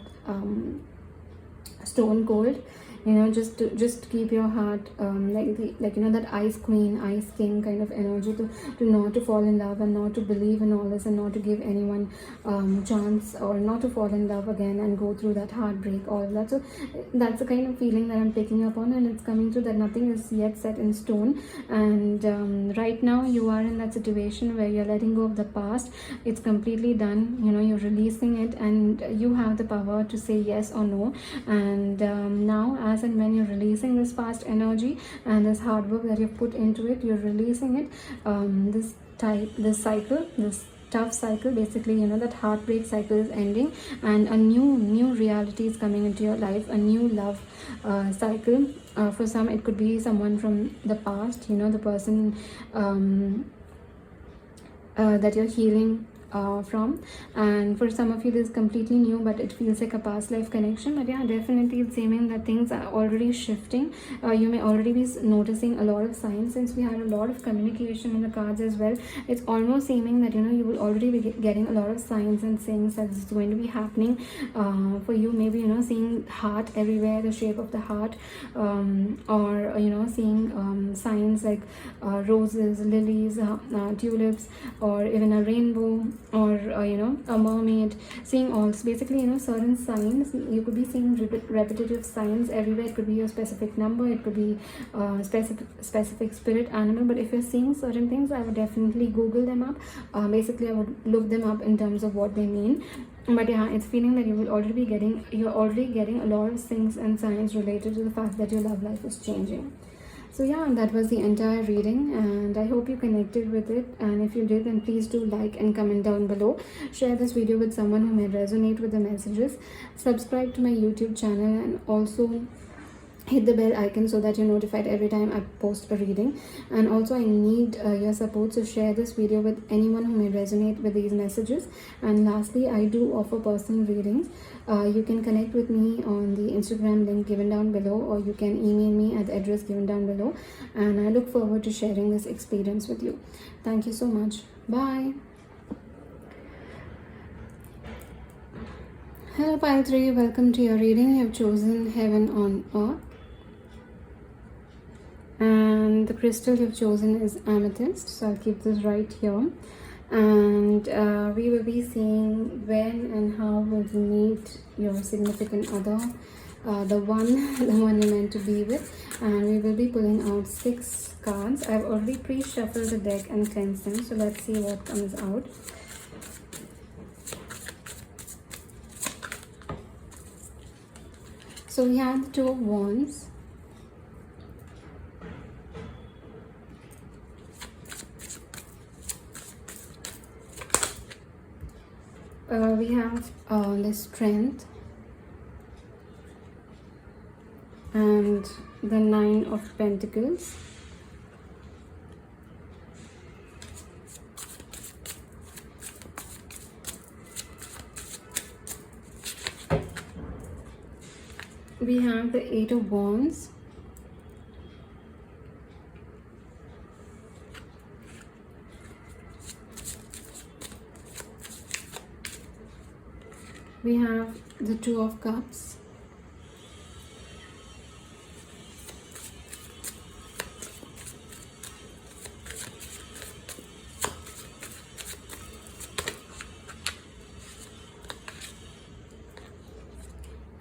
stone cold, just to keep your heart that ice queen, ice king kind of energy, to not to fall in love and not to believe in all this and not to give anyone chance, or not to fall in love again and go through that heartbreak, all of that. So that's the kind of feeling that I'm picking up on, and it's coming through that nothing is yet set in stone. And right now you are in that situation where you're letting go of the past. It's completely done. You're releasing it, and you have the power to say yes or no. And now, as and when you're releasing this past energy and this hard work that you've put into it, you're releasing it. This tough cycle, basically, that heartbreak cycle is ending, and a new reality is coming into your life, a new love cycle. For some, it could be someone from the past, the person that you're healing from, and for some of you this is completely new, but it feels like a past life connection. But yeah, definitely it's seeming that things are already shifting. You may already be noticing a lot of signs, since we had a lot of communication in the cards as well. It's almost seeming that you will already be getting a lot of signs and things that is going to be happening for you. Maybe seeing heart everywhere, the shape of the heart, or seeing signs like roses, lilies, tulips, or even a rainbow, or a mermaid, seeing also basically certain signs. You could be seeing repetitive signs everywhere. It could be a specific number, it could be specific spirit animal. But if you're seeing certain things, I would definitely Google them up. Basically, I would look them up in terms of what they mean. But yeah, it's feeling that you're already getting a lot of things and signs related to the fact that your love life is changing. So yeah, that was the entire reading, and I hope you connected with it. And if you did, then please do like and comment down below. Share this video with someone who may resonate with the messages. Subscribe to my YouTube channel, and also hit the bell icon so that you're notified every time I post a reading. And also I need your support, so share this video with anyone who may resonate with these messages. And lastly, I do offer personal readings. You can connect with me on the Instagram link given down below, or you can email me at the address given down below, and I look forward to sharing this experience with you. Thank you so much. Bye. Hello Pile 3, welcome to your reading. You have chosen Heaven on Earth, and the crystal you've chosen is amethyst, so I'll keep this right here. And we will be seeing when and how will you meet your significant other, the one you're meant to be with. And we will be pulling out 6 cards. I've already pre-shuffled the deck and cleansed them, so let's see what comes out. So we have the Two of Wands, we have the Strength, and the Nine of Pentacles. We have the Eight of Wands, we have the Two of Cups,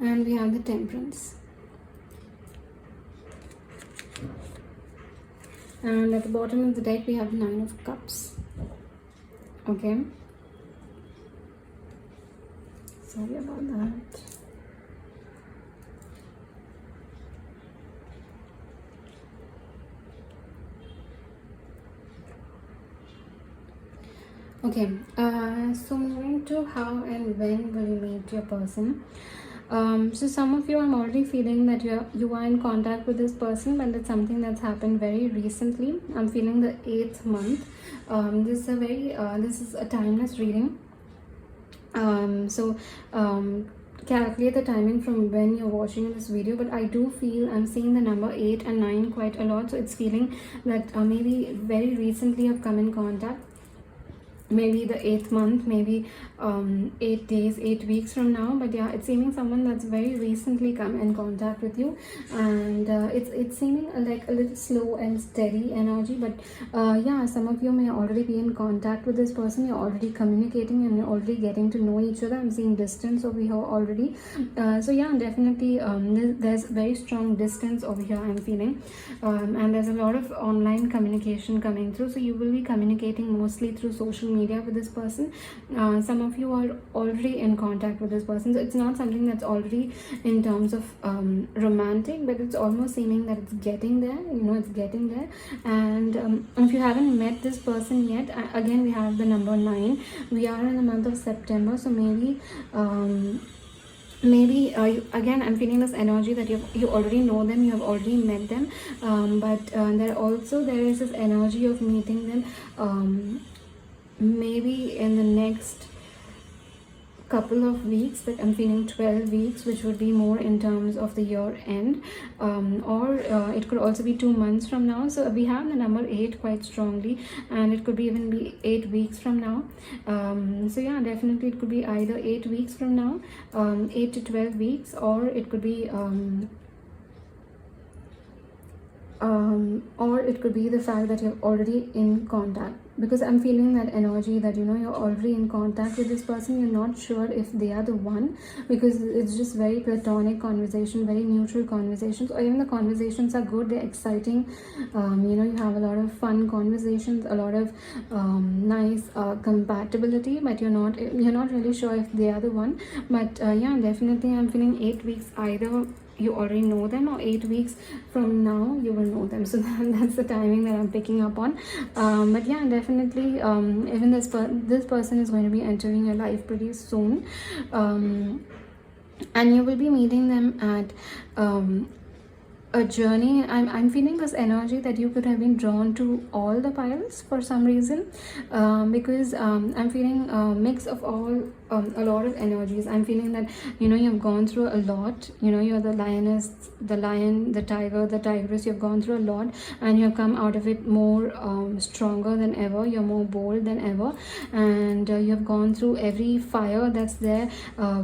and we have the Temperance. And at the bottom of the deck we have Nine of Cups. Okay, sorry about that. Okay, so moving to how and when will you meet your person. So some of you, I'm already feeling that you are in contact with this person, but it's something that's happened very recently. I'm feeling the 8th month. This is a timeless reading. Calculate the timing from when you're watching this video, but I do feel I'm seeing the number 8 and 9 quite a lot, so it's feeling that maybe very recently I've come in contact. Maybe the 8th month, maybe 8 days, 8 weeks from now. But yeah, it's seeming someone that's very recently come in contact with you, and it's seeming like a little slow and steady energy. But yeah, some of you may already be in contact with this person. You're already communicating and you're already getting to know each other. I'm seeing distance over here already. So yeah, definitely there's very strong distance over here, I'm feeling. And there's a lot of online communication coming through, so you will be communicating mostly through social media with this person. Some of you are already in contact with this person, so it's not something that's already in terms of romantic, but it's almost seeming that it's getting there, it's getting there. And if you haven't met this person yet, again we have the number 9. We are in the month of September, so maybe again I'm feeling this energy that you already know them, you have already met them, but there is this energy of meeting them maybe in the next couple of weeks. That I'm feeling 12 weeks, which would be more in terms of the year end, or it could also be 2 months from now. So we have the number 8 quite strongly, and it could be even be 8 weeks from now. So yeah, definitely it could be either 8 weeks from now, 8 to 12 weeks, or it could be the fact that you're already in contact, because I'm feeling that energy that you're already in contact with this person. You're not sure if they are the one, because it's just very platonic conversation, very neutral conversations, or even the conversations are good, they're exciting. You have a lot of fun conversations, a lot of nice compatibility, but you're not really sure if they are the one. But yeah, definitely I'm feeling 8 weeks, either you already know them, or 8 weeks from now you will know them. So that's the timing that I'm picking up on. But yeah, definitely even this person is going to be entering your life pretty soon, and you will be meeting them at a journey. I'm feeling this energy that you could have been drawn to all the piles for some reason, because I'm feeling a mix of all, a lot of energies. I'm feeling that you've gone through a lot. You're the lioness, the lion, the tiger, the tigress. You've gone through a lot and you've come out of it more stronger than ever. You're more bold than ever, and you've gone through every fire that's there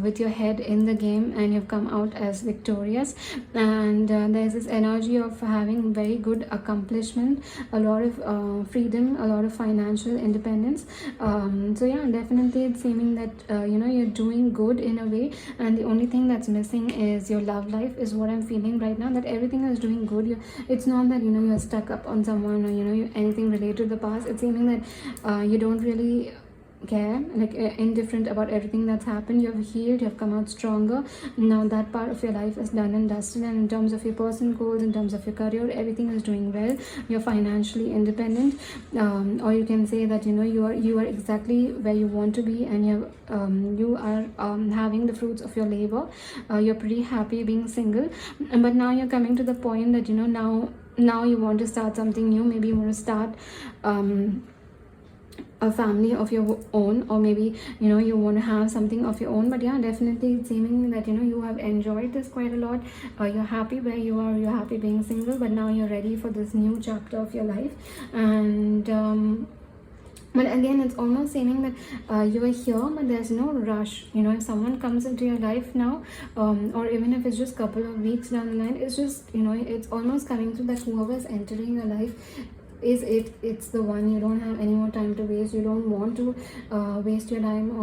with your head in the game, and you've come out as victorious. And there's this energy of having very good accomplishment, a lot of freedom, a lot of financial independence. So yeah, definitely it's seeming that you're doing good in a way, and the only thing that's missing is your love life, is what I'm feeling right now. That everything is doing good. It's not that you're stuck up on someone, or anything related to the past. It's seeming that you don't really care, like indifferent about everything that's happened. You've healed, you've come out stronger. Now that part of your life is done and dusted, and in terms of your personal goals, in terms of your career, everything is doing well. You're financially independent, or you can say that you are exactly where you want to be, and you are having the fruits of your labor. You're pretty happy being single, but now you're coming to the point that now you want to start something new. Maybe you want to start a family of your own, or maybe you want to have something of your own. But yeah, definitely it's seeming that you have enjoyed this quite a lot. You're happy where you are, you're happy being single, but now you're ready for this new chapter of your life. And but again, it's almost seeming that you are here, but there's no rush. If someone comes into your life now, or even if it's just a couple of weeks down the line, it's just it's almost coming to that whoever's entering your life it's the one. You don't have any more time to waste. You don't want to waste your time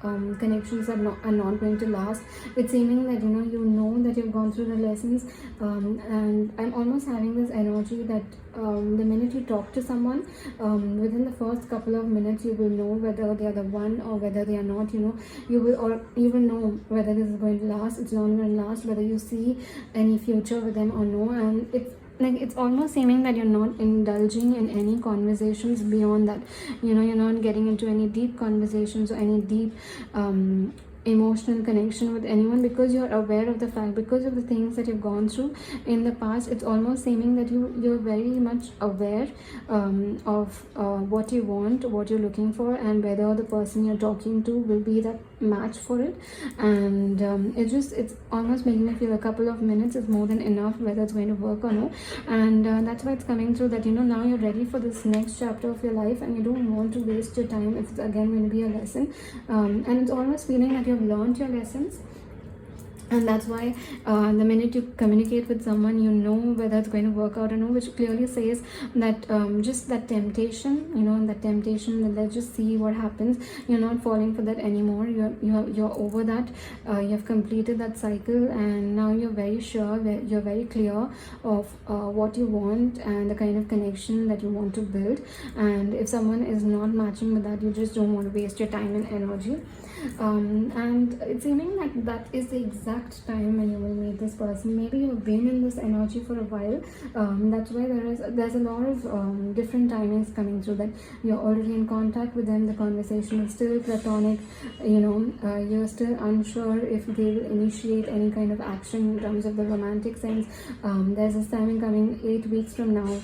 on connections that are not going to last. It's seeming that that you've gone through the lessons, and I'm almost having this energy that the minute you talk to someone, within the first couple of minutes you will know whether they are the one or whether they are not. You will know whether this is going to last, it's not going to last, whether you see any future with them or no. And it's almost seeming that you're not indulging in any conversations beyond that. You're not getting into any deep conversations or any deep emotional connection with anyone, because you're aware of the fact, because of the things that you've gone through in the past. It's almost seeming that you're very much aware of what you want, what you're looking for, and whether the person you're talking to will be that match for it. And it's almost making me feel a couple of minutes is more than enough, whether it's going to work or no. And that's why it's coming through that now you're ready for this next chapter of your life, and you don't want to waste your time if it's again going to be a lesson. And it's almost feeling that you've learned your lessons. And that's why the minute you communicate with someone, whether it's going to work out or no, which clearly says that just that temptation, that let's just see what happens. You're not falling for that anymore. You're over that. You've completed that cycle, and now you're very sure, you're very clear of what you want and the kind of connection that you want to build. And if someone is not matching with that, you just don't want to waste your time and energy. And it's seeming like that is the exact time when you will meet this person. Maybe you've been in this energy for a while. That's why there's a lot of different timings coming through, that you're already in contact with them, the conversation is still platonic, you're still unsure if they will initiate any kind of action in terms of the romantic sense. There's this timing coming 8 weeks from now,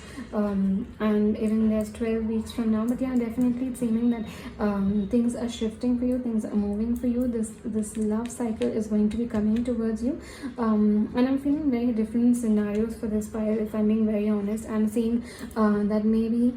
and even there's 12 weeks from now. But yeah, definitely it's seeming that things are shifting for you, things are moving for you. This love cycle is going to be coming towards you, and I'm feeling very different scenarios for this fire, if I'm being very honest. I'm seeing that maybe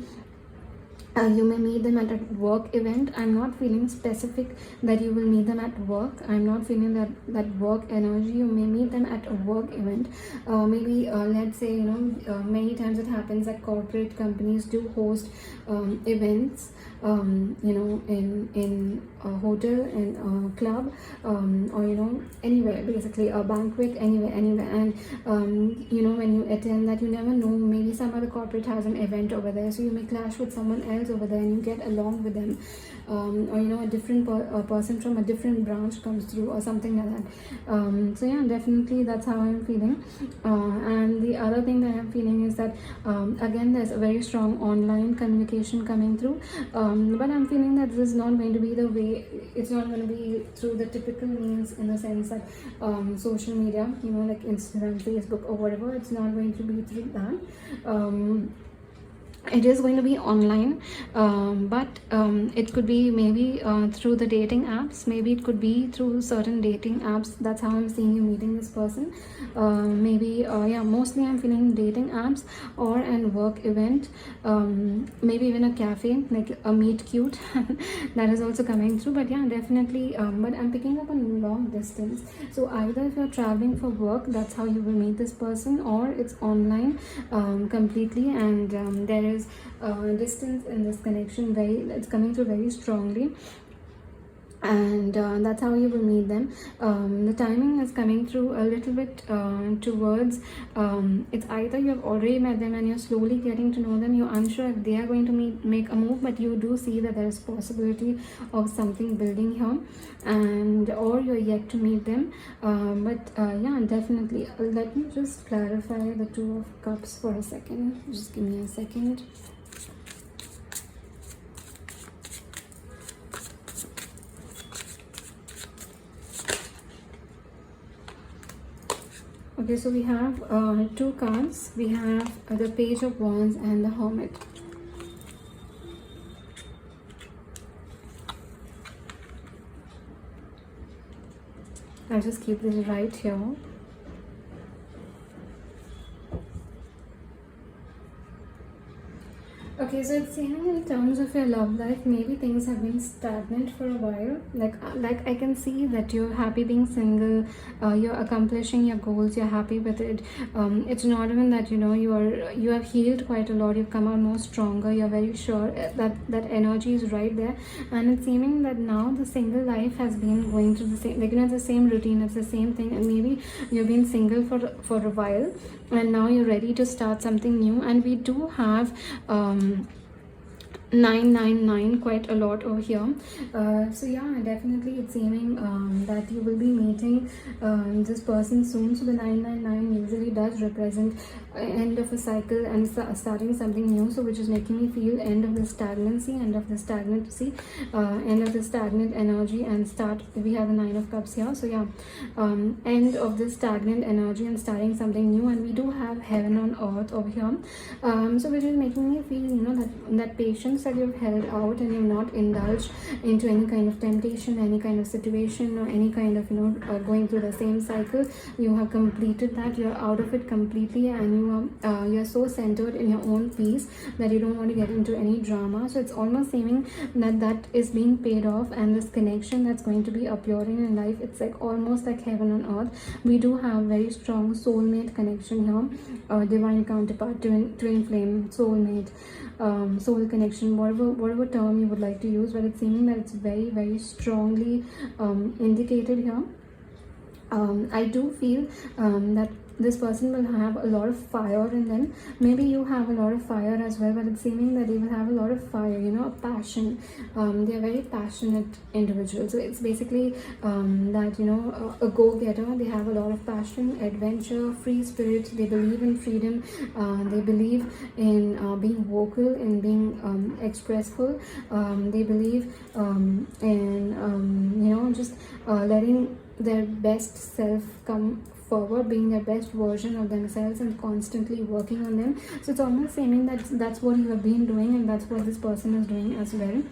you may meet them at a work event. I'm not feeling specific that you will meet them at work. I'm not feeling that work energy. You may meet them at a work event. Maybe let's say many times it happens that corporate companies do host events, in a hotel, in a club, or anywhere, basically a banquet, anywhere. And when you attend that, you never know, maybe some other corporate has an event over there, so you may clash with someone else else over there and you get along with them, or a different person from a different branch comes through or something like that. So yeah, definitely that's how I'm feeling. And the other thing that I'm feeling is that again, there's a very strong online communication coming through, but I'm feeling that this is not going to be the way. It's not going to be through the typical means, in the sense that social media, like Instagram, Facebook, or whatever. It's not going to be through that. It is going to be online, but it could be maybe through the dating apps. Maybe it could be through certain dating apps. That's how I'm seeing you meeting this person. Maybe yeah, mostly I'm feeling dating apps or an work event, maybe even a cafe, like a meet cute. That is also coming through. But yeah, definitely, but I'm picking up a long distance. So either if you're traveling for work, that's how you will meet this person, or it's online completely, and there is distance in this connection. It's coming through very strongly, and that's how you will meet them. The timing is coming through a little bit towards, it's either you have already met them and you're slowly getting to know them. You're unsure if they are going to make a move, but you do see that there is possibility of something building here, and or you're yet to meet them. But yeah, definitely, let me just clarify the Two of Cups for a second. Just give me a second. Okay, so we have two cards. We have the Page of Wands and the Hermit. I'll just keep this right here. Okay, so it's saying in terms of your love life, maybe things have been stagnant for a while. Like I can see that you're happy being single, you're accomplishing your goals, you're happy with it. It's not even that you have healed quite a lot, you've come out more stronger, you're very sure that energy is right there, and it's seeming that now the single life has been going through the same, the same routine, it's the same thing, and maybe you've been single for a while, and now you're ready to start something new. And we do have 999 quite a lot over here. So yeah, definitely it's seeming that you will be meeting this person soon. So the 999 usually does represent end of a cycle and starting something new, so which is making me feel end of the stagnancy, end of the stagnancy, end of the stagnant energy, and start. We have the Nine of Cups here, so yeah, end of the stagnant energy and starting something new. And we do have Heaven on Earth over here, so which is making me feel that patience that you've held out and you've not indulged into any kind of temptation, any kind of situation, or any kind of going through the same cycle. You have completed that, you're out of it completely, and you're so centered in your own peace that you don't want to get into any drama. So it's almost seeming that is being paid off, and this connection that's going to be appearing in life, it's like almost like heaven on earth. We do have very strong soulmate connection here, divine counterpart, twin flame, soulmate, soul connection, whatever term you would like to use, but it's seeming that it's very, very strongly indicated here. I do feel that this person will have a lot of fire in them. Maybe you have a lot of fire as well, but it's seeming that they will have a lot of fire, a passion. They are very passionate individuals. So it's basically that a go-getter. They have a lot of passion, adventure, free spirit. They believe in freedom. They believe in being vocal, in being expressful. They believe in just letting their best self come forward, being their best version of themselves, and constantly working on them. So it's almost saying that that's what you have been doing, and that's what this person is doing as well.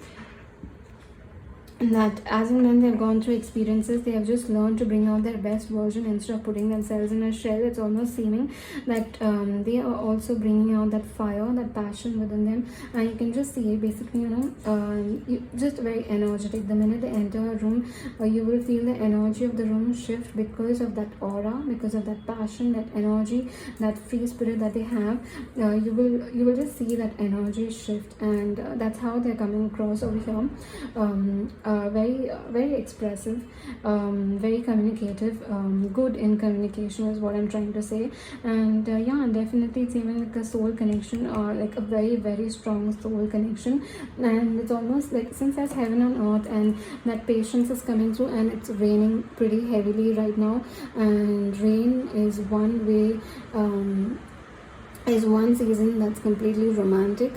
That as and when they've gone through experiences, they have just learned to bring out their best version instead of putting themselves in a shell. It's almost seeming that they are also bringing out that fire, that passion within them, and you can just see basically just very energetic. The minute they enter a room, you will feel the energy of the room shift because of that aura, because of that passion, that energy, that free spirit that they have. You will just see that energy shift, and that's how they're coming across over here. very expressive, very communicative, good in communication is what I'm trying to say. And yeah, definitely it's even like a soul connection, or like a very strong soul connection. And it's almost like, since there's heaven on earth and that patience is coming through, and it's raining pretty heavily right now, and rain is one way, is one season that's completely romantic.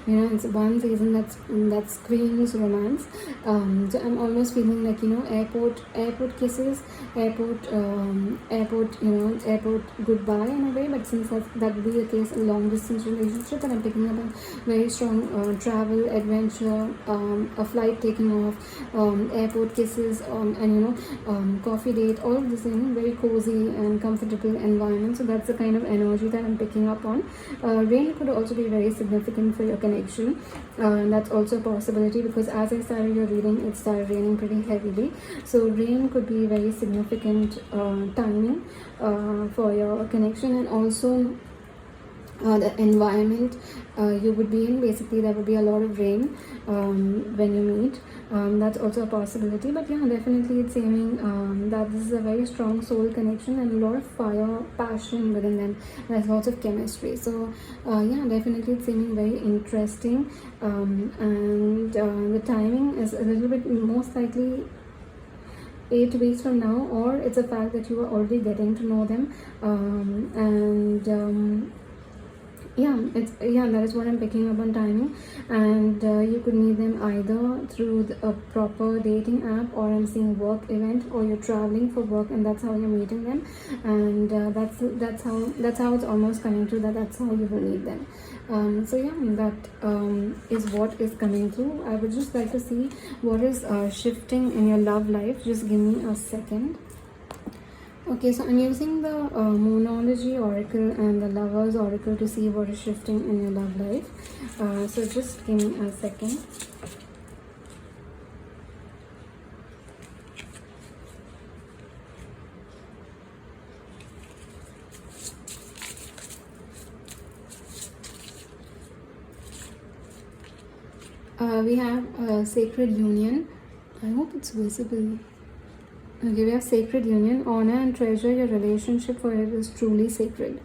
It's one season that screams romance. So I'm almost feeling like, airport kisses, airport goodbye in a way. But since that would be a case, a long distance relationship, and I'm picking up a very strong travel, adventure, a flight taking off, airport kisses, and coffee date, all of this, very cozy and comfortable environment. So that's the kind of energy that I'm picking up on. Rain could also be very significant for your connection, and that's also a possibility, because as I started your reading, it started raining pretty heavily. So rain could be very significant timing for your connection. And also the environment you would be in, basically there would be a lot of rain when you meet. That's also a possibility. But yeah, definitely it's aiming that this is a very strong soul connection, and a lot of fire, passion within them. There's lots of chemistry. So yeah, definitely it's seeming very interesting. And the timing is a little bit, most likely 8 weeks from now, or it's a fact that you are already getting to know them. That is what I'm picking up on timing. And you could meet them either through a proper dating app, or I'm seeing work event, or you're traveling for work, and that's how you're meeting them. And that's how it's almost coming to that's how you will meet them. So yeah, that is what is coming through. I would just like to see what is shifting in your love life. Just give me a second. Okay, so I'm using the Moonology Oracle and the Lovers Oracle to see what is shifting in your love life. So just give me a second. We have Sacred Union. I hope it's visible. Okay, we have Sacred Union. Honor and treasure your relationship, for it is truly sacred.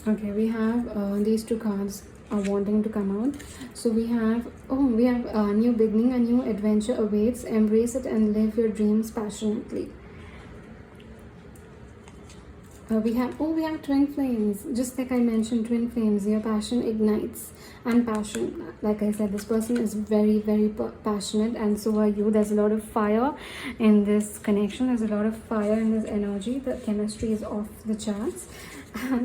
Okay, we have these two cards are wanting to come out. So we have a new beginning, a new adventure awaits. Embrace it and live your dreams passionately. We have twin flames. Just like I mentioned, twin flames, your passion ignites. And passion, like I said, this person is very passionate, and so are you. There's a lot of fire in this connection. There's a lot of fire in this energy. The chemistry is off the charts.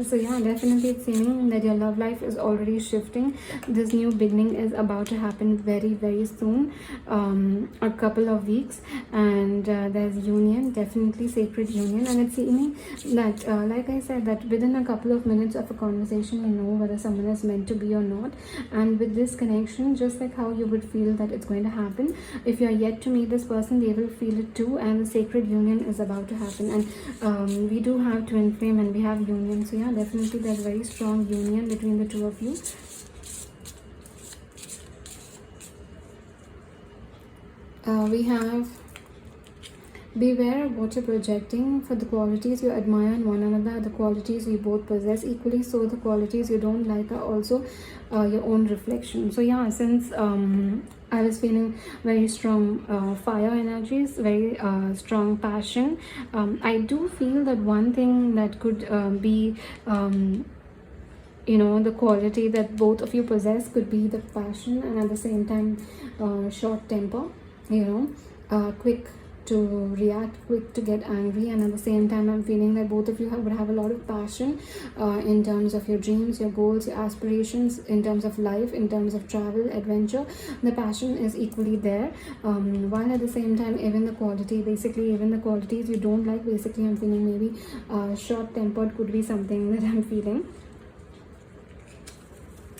So yeah, definitely it's seeming that your love life is already shifting. This new beginning is about to happen very soon, a couple of weeks. And there's union, definitely sacred union. And it's seeming that like I said, that within a couple of minutes of a conversation, you know whether someone is meant to be or not. And with this connection, just like how you would feel that it's going to happen, if you're yet to meet this person, they will feel it too. And the sacred union is about to happen. And we do have twin flame, and we have union. So yeah, definitely there's very strong union between the two of you. We have beware of what you're projecting, for the qualities you admire in one another, the qualities you both possess. Equally so, the qualities you don't like are also your own reflection. So yeah, since I was feeling very strong fire energies, very strong passion, I do feel that one thing that could be the quality that both of you possess could be the passion, and at the same time short temper, quick to react, quick to get angry. And at the same time, I'm feeling that both of you would have a lot of passion in terms of your dreams, your goals, your aspirations, in terms of life, in terms of travel, adventure. The passion is equally there, while at the same time, even the qualities you don't like, basically I'm feeling maybe short-tempered could be something that I'm feeling.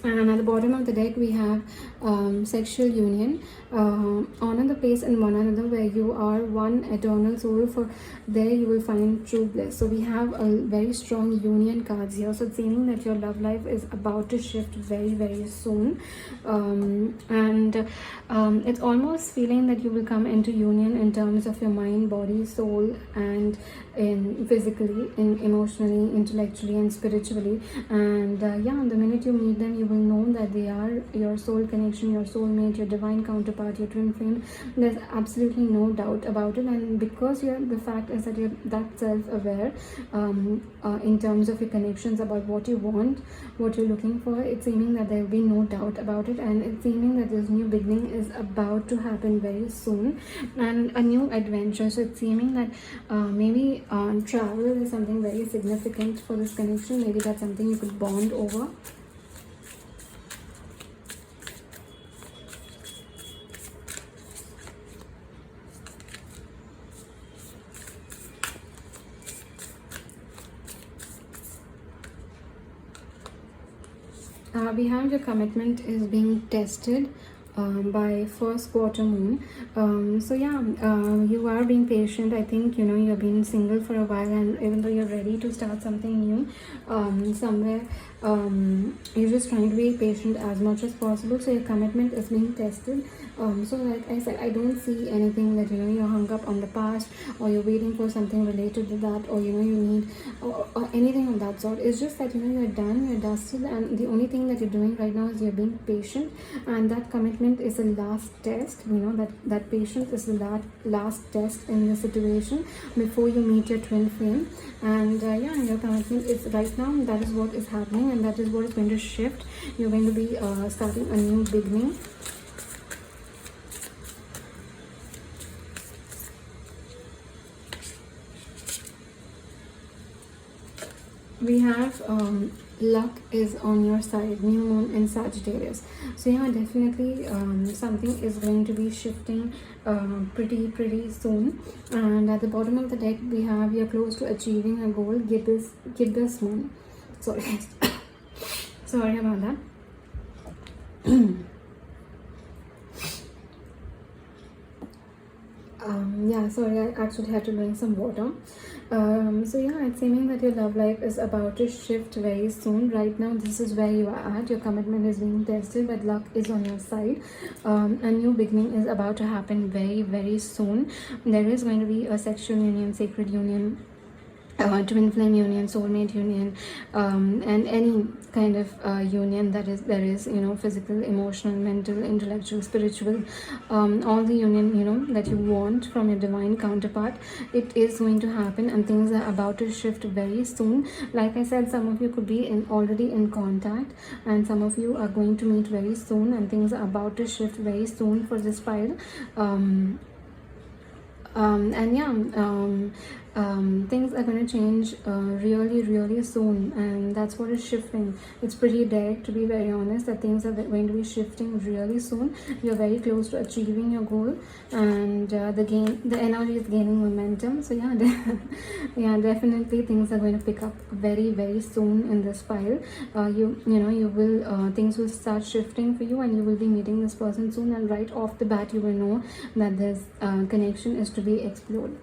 And at the bottom of the deck, we have sexual union, honor the place in one another, where you are one eternal soul. For there you will find true bliss. So we have a very strong union cards here. So it's meaning that your love life is about to shift very, very soon. And it's almost feeling that you will come into union in terms of your mind, body, soul, and in physically, in emotionally, intellectually, and spiritually. And yeah, the minute you meet them, you will know that they are your soul connection, your soulmate, your divine counterpart, your twin flame. There's absolutely no doubt about it. And because you're, the fact is that you're that self-aware in terms of your connections, about what you want, what you're looking for, it's seeming that there will be no doubt about it. And it's seeming that this new beginning is about to happen very soon, and a new adventure. So it's seeming that maybe travel is something very significant for this connection. Maybe that's something you could bond over. We have your commitment is being tested by first quarter moon. So yeah, you are being patient. I think you've been single for a while, and even though you're ready to start something new somewhere, you're just trying to be patient as much as possible. So your commitment is being tested. So like I said, I don't see anything that you're hung up on the past, or you're waiting for something related to that, or you need or anything of that sort. It's just that you're done, you're dusted, and the only thing that you're doing right now is you're being patient. And that commitment is the last test. That patience is the last test in the situation before you meet your twin flame. And yeah, your commitment is right now, that is what is happening, and that is what is going to shift. You're going to be starting a new beginning. We have luck is on your side, new moon in Sagittarius. So yeah, definitely something is going to be shifting pretty soon. And at the bottom of the deck, we have you're close to achieving a goal. Give this money. Sorry. Sorry about that. Yeah, sorry, I actually had to drink some water. So yeah, it's seeming that your love life is about to shift very soon. Right now, this is where you are at. Your commitment is being tested, but luck is on your side. A new beginning is about to happen very soon. There is going to be a sexual union, sacred union, twin flame union, soulmate union, and any kind of union that is physical, emotional, mental, intellectual, spiritual, all the union that you want from your divine counterpart. It is going to happen, and things are about to shift very soon. Like I said, some of you could be already in contact, and some of you are going to meet very soon, and things are about to shift very soon for this file. And yeah, things are going to change really soon, and that's what is shifting. It's pretty direct, to be very honest, that things are going to be shifting really soon. You're very close to achieving your goal, and the energy is gaining momentum. So yeah, yeah, definitely things are going to pick up very soon in this file. You will things will start shifting for you, and you will be meeting this person soon, and right off the bat you will know that this connection is to be explored.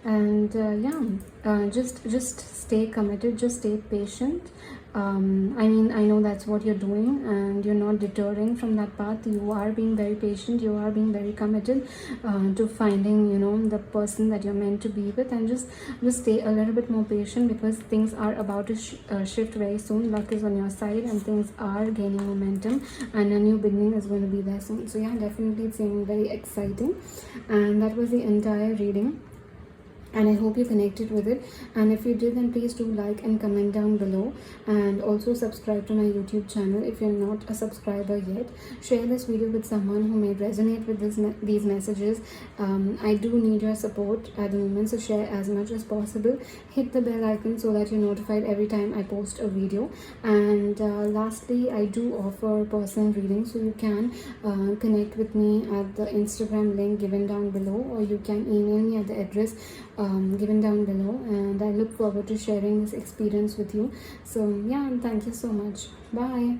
And yeah, just stay committed, just stay patient. I know that's what you're doing, and you're not deterring from that path. You are being very patient, you are being very committed to finding the person that you're meant to be with. And just stay a little bit more patient, because things are about to shift very soon. Luck is on your side, and things are gaining momentum, and a new beginning is going to be there soon. So yeah, definitely it's seeming very exciting. And that was the entire reading, and I hope you connected with it. And if you did, then please do like and comment down below, and also subscribe to my YouTube channel if you're not a subscriber yet. Share this video with someone who may resonate with these messages. I do need your support at the moment, so share as much as possible. Hit the bell icon so that you're notified every time I post a video. And lastly, I do offer personal readings, so you can connect with me at the Instagram link given down below, or you can email me at the address given down below. And I look forward to sharing this experience with you. So yeah, thank you so much. Bye.